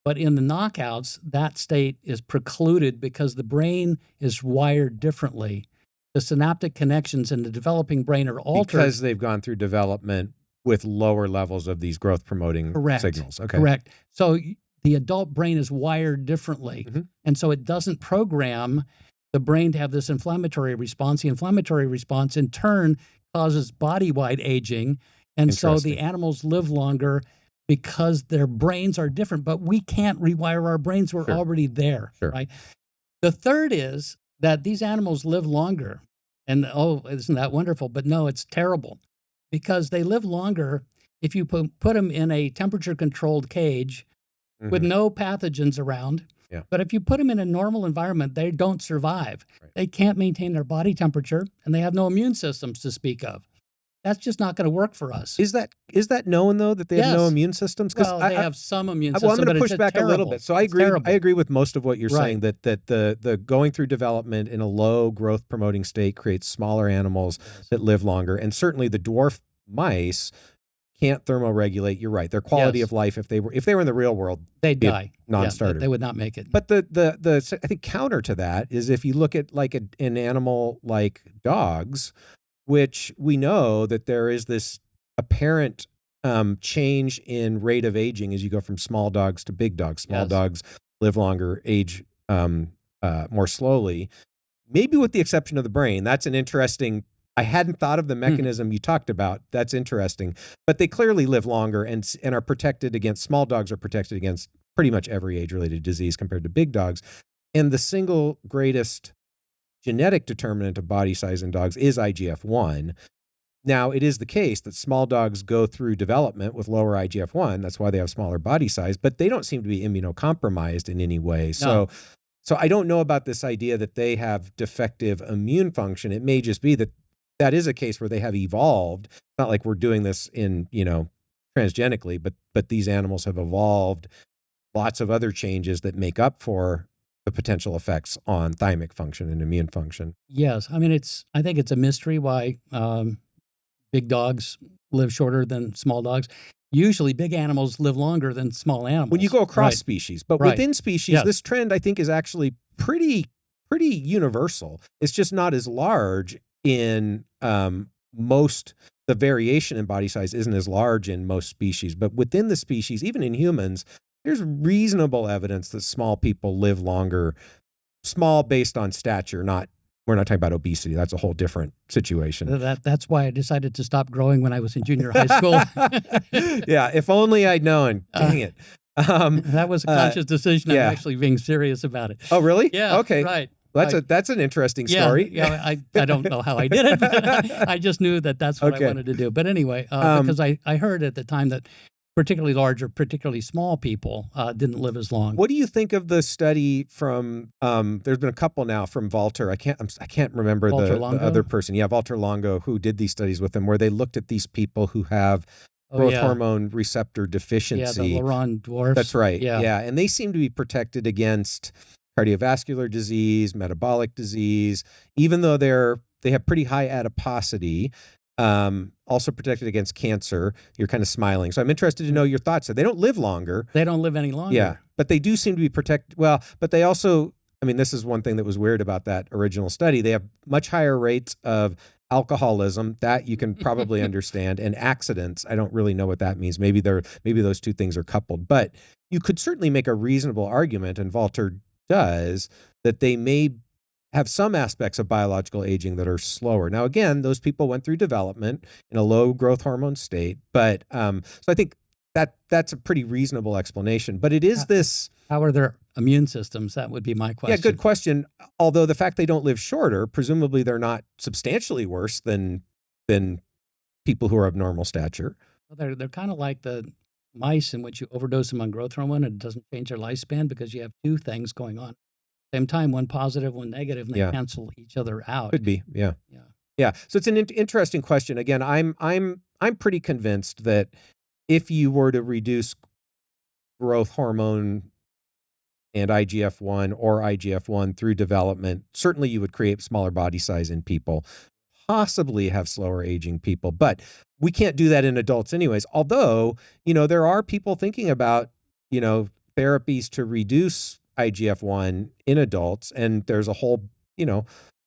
But in the knockouts, that state is precluded because the brain is wired differently. The synaptic connections in the developing brain are altered. Because they've gone through development with lower levels of these growth-promoting signals. Okay. Correct. So the adult brain is wired differently. And so it doesn't program the brain to have this inflammatory response. The inflammatory response, in turn, causes body-wide aging. And so the animals live longer because their brains are different, but we can't rewire our brains. We're already there, right? The third is that these animals live longer. And, isn't that wonderful? But no, it's terrible because they live longer if you put them in a temperature-controlled cage with no pathogens around. But if you put them in a normal environment, they don't survive. They can't maintain their body temperature, and they have no immune systems to speak of. That's just not going to work for us. Is that known though, that they have no immune systems? Well, they have some immune systems. Well, I'm going to push back a little bit. So I agree. I agree with most of what you're saying. That the going through development in a low growth promoting state creates smaller animals that live longer, and certainly the dwarf mice can't thermoregulate. You're right. Their quality of life, if they were in the real world, they'd die. Non-starter. They would not make it. But the I think counter to that is if you look at like an animal like dogs, which we know that there is this apparent change in rate of aging as you go from small dogs to big dogs. Small dogs live longer, age more slowly. maybe with the exception of the brain. That's an interesting, I hadn't thought of the mechanism you talked about. That's interesting. But they clearly live longer and are protected against, small dogs are protected against pretty much every age-related disease compared to big dogs. And the single greatest genetic determinant of body size in dogs is IGF-1. Now, it is the case that small dogs go through development with lower IGF-1. That's why they have smaller body size, but they don't seem to be immunocompromised in any way. No. So I don't know about this idea that they have defective immune function. It may just be that that is a case where they have evolved. It's not like we're doing this in, transgenically, but these animals have evolved lots of other changes that make up for the potential effects on thymic function and immune function. Yes. I mean, I think it's a mystery why big dogs live shorter than small dogs. Usually big animals live longer than small animals. When you go across species, but within species, Yes. this trend I think is actually pretty universal. It's just not as large in most, the variation in body size isn't as large in most species, but within the species, even in humans, there's reasonable evidence that small people live longer, small based on stature, we're not talking about obesity. That's a whole different situation. That's why I decided to stop growing when I was in junior high school. Yeah, if only I'd known. Dang it. That was a conscious decision. yeah. I'm actually being serious about it. Oh, really? Yeah. Okay. Right. Well, that's an interesting story. Yeah, I don't know how I did it, but I just knew that's what I wanted to do. But anyway, because I heard at the time that particularly large or particularly small people didn't live as long. What do you think of the study from? There's been a couple now from Walter. I can't remember the other person. Yeah, Walter Longo, who did these studies with him, where they looked at these people who have growth hormone receptor deficiency. Yeah, the Laurent dwarfs. That's right. Yeah, and they seem to be protected against cardiovascular disease, metabolic disease, even though they have pretty high adiposity. Also protected against cancer. You're kind of smiling. So I'm interested to know your thoughts. So they don't live longer. They don't live any longer. Yeah, but they do seem to be protected. Well, but they also, I mean, this is one thing that was weird about that original study. They have much higher rates of alcoholism, that you can probably understand, and accidents. I don't really know what that means. Maybe those two things are coupled, but you could certainly make a reasonable argument, and Walter does, that they may have some aspects of biological aging that are slower. Now, again, those people went through development in a low growth hormone state, but so I think that's a pretty reasonable explanation. But it is this. How are their immune systems? That would be my question. Yeah, good question. Although the fact they don't live shorter, presumably they're not substantially worse than people who are of normal stature. Well, they're kind of like the mice in which you overdose them on growth hormone and it doesn't change their lifespan because you have two things going on. Same time, one positive, one negative, and they cancel each other out. Could be, yeah. So it's an interesting question. Again, I'm pretty convinced that if you were to reduce growth hormone and IGF-1 or IGF-1 through development, certainly you would create smaller body size in people, possibly have slower aging people, but we can't do that in adults anyways. Although, there are people thinking about, therapies to reduce IGF-1 in adults. And there's a whole,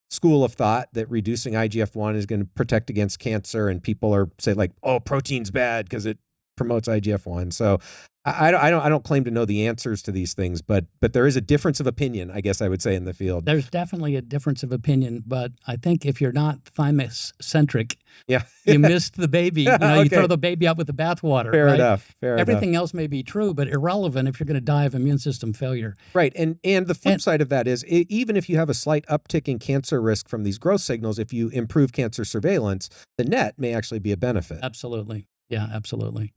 school of thought that reducing IGF-1 is going to protect against cancer. And people are say like, oh, protein's bad because it promotes IGF-1. So I don't claim to know the answers to these things, but there is a difference of opinion, I guess I would say, in the field. There's definitely a difference of opinion, but I think if you're not thymus-centric, you missed the baby. You throw the baby out with the bathwater. Fair right? enough. Everything else may be true, but irrelevant if you're going to die of immune system failure. Right, and the flip side of that is even if you have a slight uptick in cancer risk from these growth signals, if you improve cancer surveillance, the net may actually be a benefit. Absolutely. Yeah, absolutely.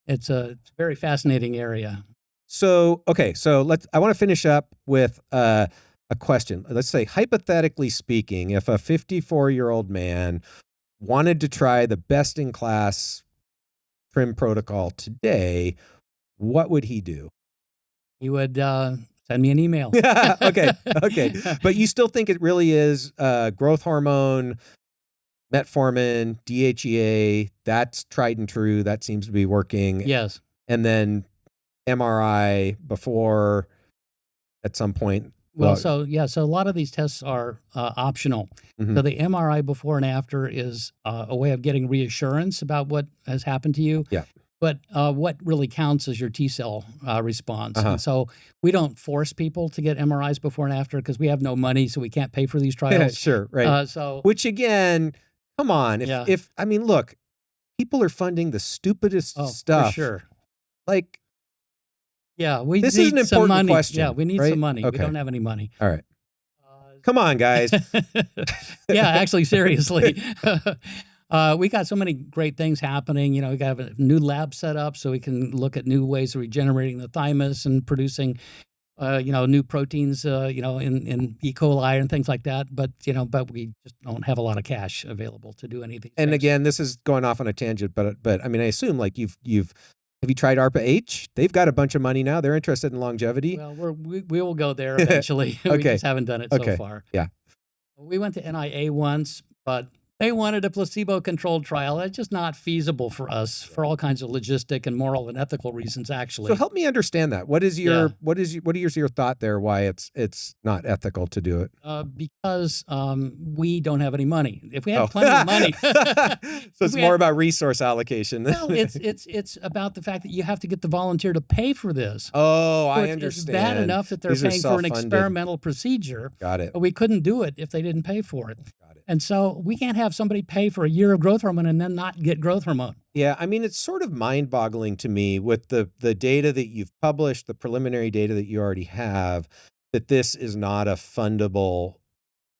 It's a very fascinating area. So, okay, I want to finish up with a question. Let's say, hypothetically speaking, if a 54-year-old man wanted to try the best-in-class trim protocol today, what would he do? He would send me an email. Okay. But you still think it really is growth hormone, metformin, DHEA, that's tried and true. That seems to be working. Yes. And then MRI before at some point. So a lot of these tests are optional. Mm-hmm. So the MRI before and after is a way of getting reassurance about what has happened to you. Yeah. But what really counts is your T cell response. Uh-huh. And so we don't force people to get MRIs before and after because we have no money, so we can't pay for these trials. Sure, right. Which again, come on, if I mean, look, people are funding the stupidest stuff. For sure. Like, yeah, we this need is an some important money. question. Yeah, we need right? some money. Okay. We don't have any money. All right. Come on, guys. Yeah, actually, seriously. We got so many great things happening. You know, we got a new lab set up so we can look at new ways of regenerating the thymus and producing, new proteins, in E. coli and things like that. But we just don't have a lot of cash available to do any of these And things. again, this is going off on a tangent, but I mean, I assume like have you tried ARPA-H? They've got a bunch of money now. They're interested in longevity. Well, we will go there eventually. We just haven't done it so far. Yeah. We went to NIA once, but they wanted a placebo-controlled trial. It's just not feasible for us for all kinds of logistic and moral and ethical reasons, actually. So help me understand that. What is your thought there? Why it's not ethical to do it? Because we don't have any money. If we had plenty of money, so it's more about resource allocation. Well, it's about the fact that you have to get the volunteer to pay for this. Oh, I understand. It's bad enough that they're paying for an experimental procedure. Got it. But we couldn't do it if they didn't pay for it. Got it. And so we can't have somebody pay for a year of growth hormone and then not get growth hormone. Yeah, I mean, it's sort of mind-boggling to me with the data that you've published, the preliminary data that you already have, that this is not a fundable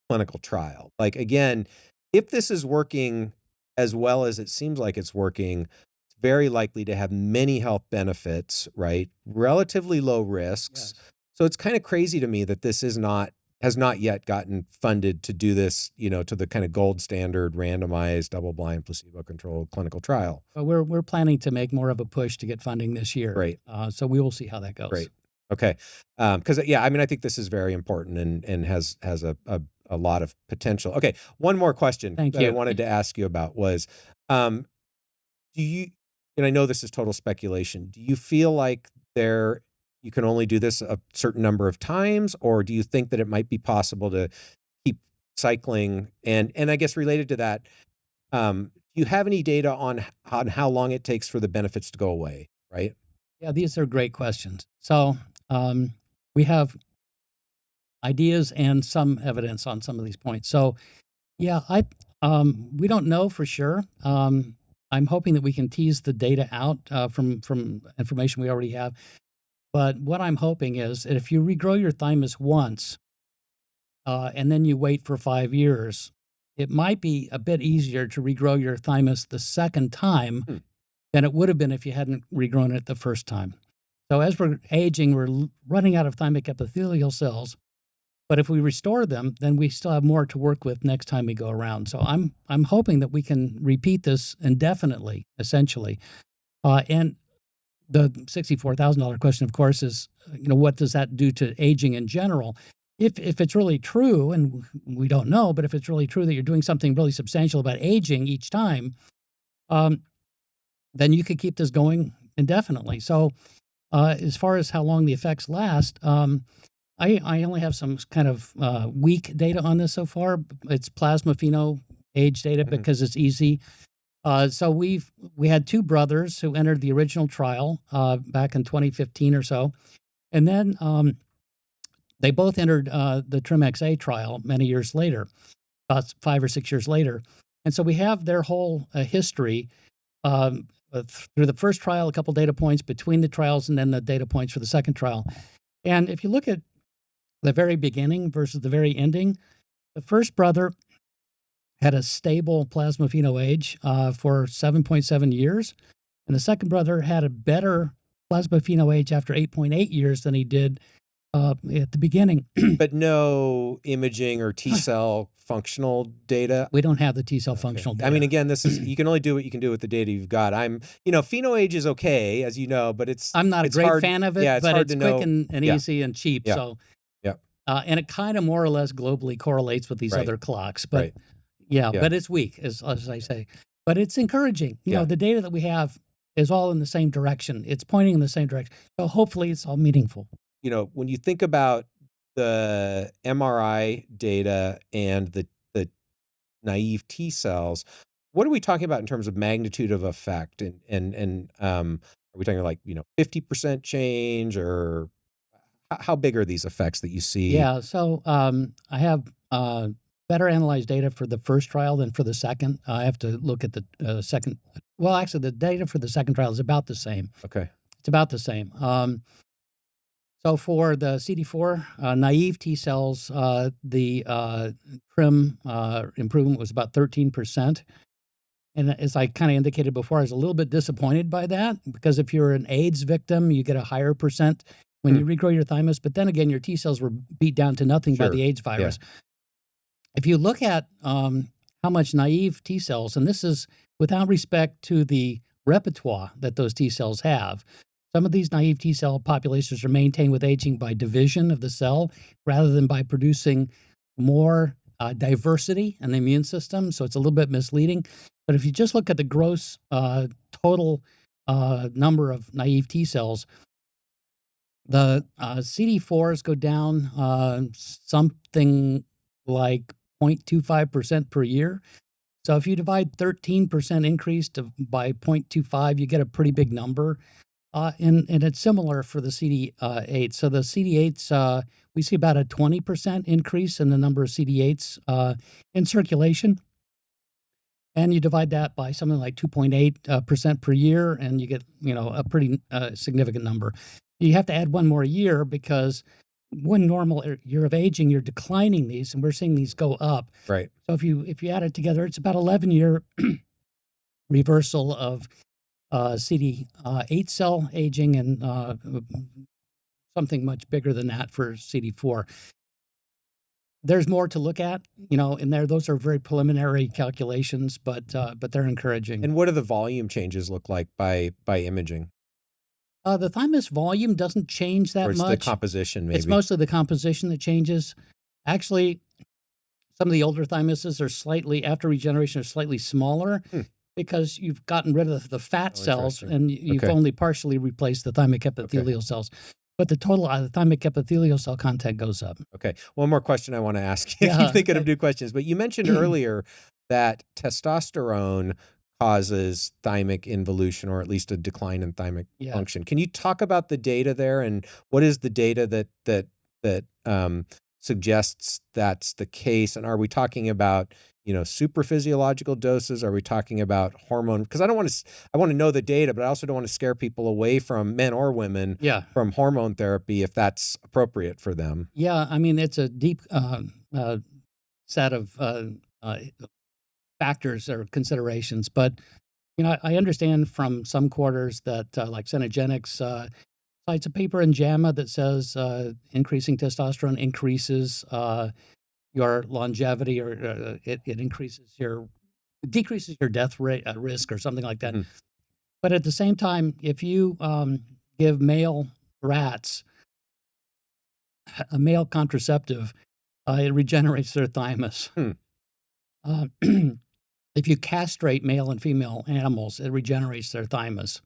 clinical trial. Like, again, if this is working as well as it seems like it's working, it's very likely to have many health benefits, right? Relatively low risks. Yes. So it's kind of crazy to me that this has not yet gotten funded to do this, to the kind of gold standard randomized double-blind placebo-controlled clinical trial. But we're planning to make more of a push to get funding this year. Great. So we will see how that goes. Great. Okay. Because I mean, I think this is very important and has a lot of potential. Okay. One more question Thank that you. I wanted to ask you about was, do you, and I know this is total speculation, do you feel like you can only do this a certain number of times, or do you think that it might be possible to keep cycling? And I guess related to that, do you have any data on how long it takes for the benefits to go away, right? Yeah, these are great questions. So we have ideas and some evidence on some of these points. So yeah, we don't know for sure. I'm hoping that we can tease the data out from information we already have. But what I'm hoping is that if you regrow your thymus once and then you wait for 5 years, it might be a bit easier to regrow your thymus the second time than it would have been if you hadn't regrown it the first time. So as we're aging, we're running out of thymic epithelial cells. But if we restore them, then we still have more to work with next time we go around. So I'm hoping that we can repeat this indefinitely, essentially. And the $64,000 question, of course, is, what does that do to aging in general? If it's really true, and we don't know, but if it's really true that you're doing something really substantial about aging each time, then you could keep this going indefinitely. So as far as how long the effects last, I only have some kind of weak data on this so far. It's plasma pheno age data because it's easy. So we had two brothers who entered the original trial back in 2015 or so. And then they both entered the TRIM-XA trial many years later, about 5 or 6 years later. And so we have their whole history through the first trial, a couple data points between the trials, and then the data points for the second trial. And if you look at the very beginning versus the very ending, the first brother had a stable plasma pheno age for 7.7 years. And the second brother had a better plasma pheno age after 8.8 years than he did at the beginning. But no imaging or T-cell functional data? We don't have the T-cell functional data. I mean, again, you can only do what you can do with the data you've got. Pheno age is okay, as you know, but I'm not a great fan of it, but it's quick and easy and cheap. Yeah. So, yeah. And it kind of more or less globally correlates with these other clocks. But but it's weak, as I say. But it's encouraging. You know, the data that we have is all in the same direction. It's pointing in the same direction. So hopefully it's all meaningful. When you think about the MRI data and the naive T cells, what are we talking about in terms of magnitude of effect? And are we talking like 50% change, or how big are these effects that you see? Yeah, so I have better analyzed data for the first trial than for the second. I have to look at the second. Well, actually, the data for the second trial is about the same. Okay. It's about the same. So for the CD4 naive T cells, the TRIM improvement was about 13%. And as I kind of indicated before, I was a little bit disappointed by that, because if you're an AIDS victim, you get a higher percent when you regrow your thymus. But then again, your T cells were beat down to nothing by the AIDS virus. Yeah. If you look at how much naive T cells, and this is without respect to the repertoire that those T cells have, some of these naive T cell populations are maintained with aging by division of the cell rather than by producing more diversity in the immune system. So it's a little bit misleading. But if you just look at the gross total number of naive T cells, the CD4s go down something like 0.25% per year. So if you divide 13% increase by 0.25, you get a pretty big number. And it's similar for the CD8. So the CD8s, we see about a 20% increase in the number of CD8s in circulation. And you divide that by something like 2.8% per year, and you get a pretty significant number. You have to add one more year, because one normal year of aging, you're declining these, and we're seeing these go up. Right. So if you add it together, it's about 11-year reversal of CD8 cell aging, and something much bigger than that for CD4. There's more to look at, in there. Those are very preliminary calculations, but they're encouraging. And what do the volume changes look like by imaging? The thymus volume doesn't change that Or it's much. the composition, maybe? It's mostly the composition that changes. Actually, some of the older thymuses are slightly, after regeneration, are slightly smaller, because you've gotten rid of the fat cells, and you've only partially replaced the thymic epithelial cells. But the total thymic epithelial cell content goes up. Okay. One more question I want to ask you. I keep thinking of new questions. But you mentioned earlier that testosterone causes thymic involution, or at least a decline in thymic function. Can you talk about the data there, and what is the data that suggests that's the case? And are we talking about super physiological doses? Are we talking about hormone? Because I want to know the data, but I also don't want to scare people away from, men or women, from hormone therapy, if that's appropriate for them. Yeah, I mean, it's a deep set of factors or considerations, but I understand from some quarters that like Senescent cites a paper in JAMA that says increasing testosterone increases your longevity, or it decreases your death rate risk, or something like that. But at the same time, if you give male rats a male contraceptive, it regenerates their thymus. If you castrate male and female animals, it regenerates their thymus.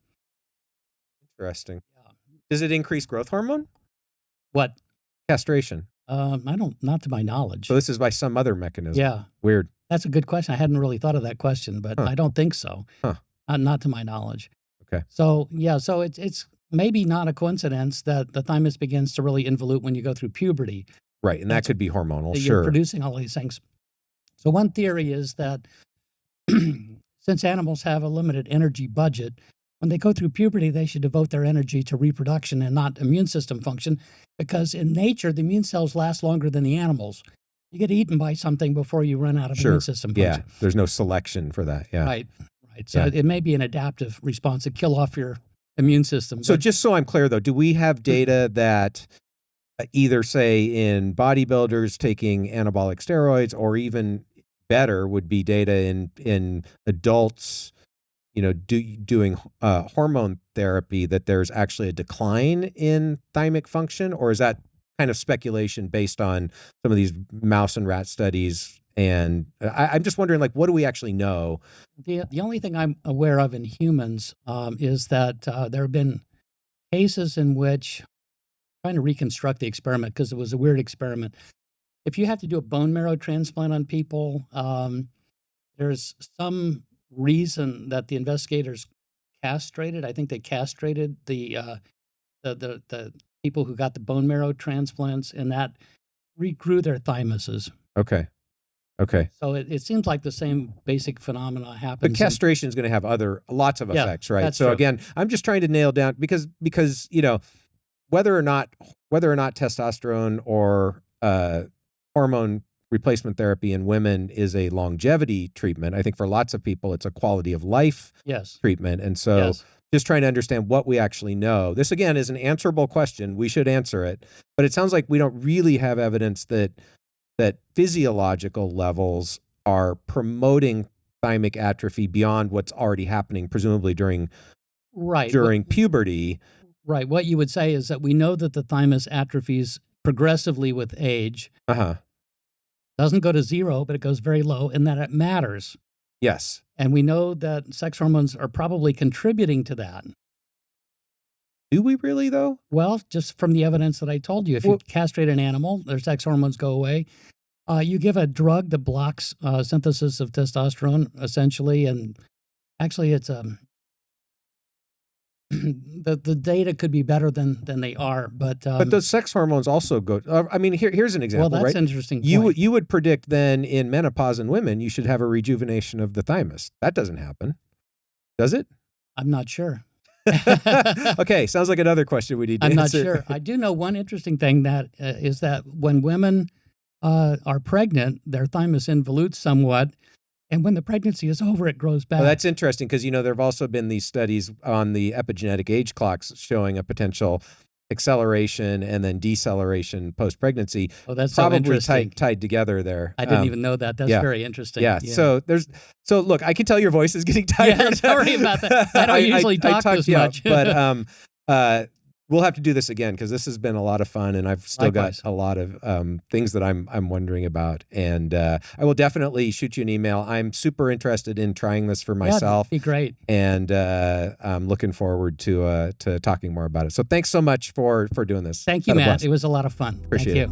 Interesting. Does it increase growth hormone? What? Castration. Not to my knowledge. So this is by some other mechanism. Yeah. Weird. That's a good question. I hadn't really thought of that question, but I don't think so. Not to my knowledge. Okay. So so it's maybe not a coincidence that the thymus begins to really involute when you go through puberty. Right, and that could be hormonal. You're producing all these things. So one theory is that since animals have a limited energy budget, when they go through puberty, they should devote their energy to reproduction and not immune system function, because in nature, the immune cells last longer than the animals. You get eaten by something before you run out of immune system function. Yeah, there's no selection for that. Yeah. Right. So it may be an adaptive response to kill off your immune system. So just so I'm clear, though, do we have data that either, say, in bodybuilders taking anabolic steroids, or even better would be data in adults, doing hormone therapy, that there's actually a decline in thymic function? Or is that kind of speculation based on some of these mouse and rat studies? And I'm just wondering, what do we actually know? The only thing I'm aware of in humans is that there have been cases in which, trying to reconstruct the experiment because it was a weird experiment. If you have to do a bone marrow transplant on people, there's some reason that the investigators castrated. I think they castrated the people who got the bone marrow transplants, and that regrew their thymuses. Okay. Okay. So it seems like the same basic phenomena happens. But castration is going to have lots of effects, right? That's so true. again, I'm just trying to nail down because whether or not testosterone or hormone replacement therapy in women is a longevity treatment. I think for lots of people, it's a quality of life treatment. And so just trying to understand what we actually know. This, again, is an answerable question. We should answer it. But it sounds like we don't really have evidence that physiological levels are promoting thymic atrophy beyond what's already happening, presumably during puberty. Right. What you would say is that we know that the thymus atrophies progressively with age. Doesn't go to zero, but it goes very low, and that it matters. Yes. And we know that sex hormones are probably contributing to that. Do we really, though? Well, just from the evidence that I told you, if you castrate an animal, their sex hormones go away. You give a drug that blocks synthesis of testosterone, essentially, and actually it's the data could be better than they are, but those sex hormones also go. I mean, here's an example. Well, that's right? Interesting. You would predict then in menopause in women, you should have a rejuvenation of the thymus. That doesn't happen, does it? I'm not sure. Okay, sounds like another question we need to answer. I'm not sure. I do know one interesting thing that is that when women are pregnant, their thymus involutes somewhat. And when the pregnancy is over, it grows back. Well, that's interesting because, there have also been these studies on the epigenetic age clocks showing a potential acceleration and then deceleration post-pregnancy. Oh, that's probably so tied together there. I didn't even know that. That's very interesting. Yeah. So look, I can tell your voice is getting tired. Yeah, sorry about that. I don't usually talk this much. But we'll have to do this again because this has been a lot of fun, and I've still got a lot of things that I'm wondering about. And I will definitely shoot you an email. I'm super interested in trying this for myself. That'd be great. And I'm looking forward to talking more about it. So thanks so much for doing this. Thank you, Matt. It was a lot of fun. Appreciate it.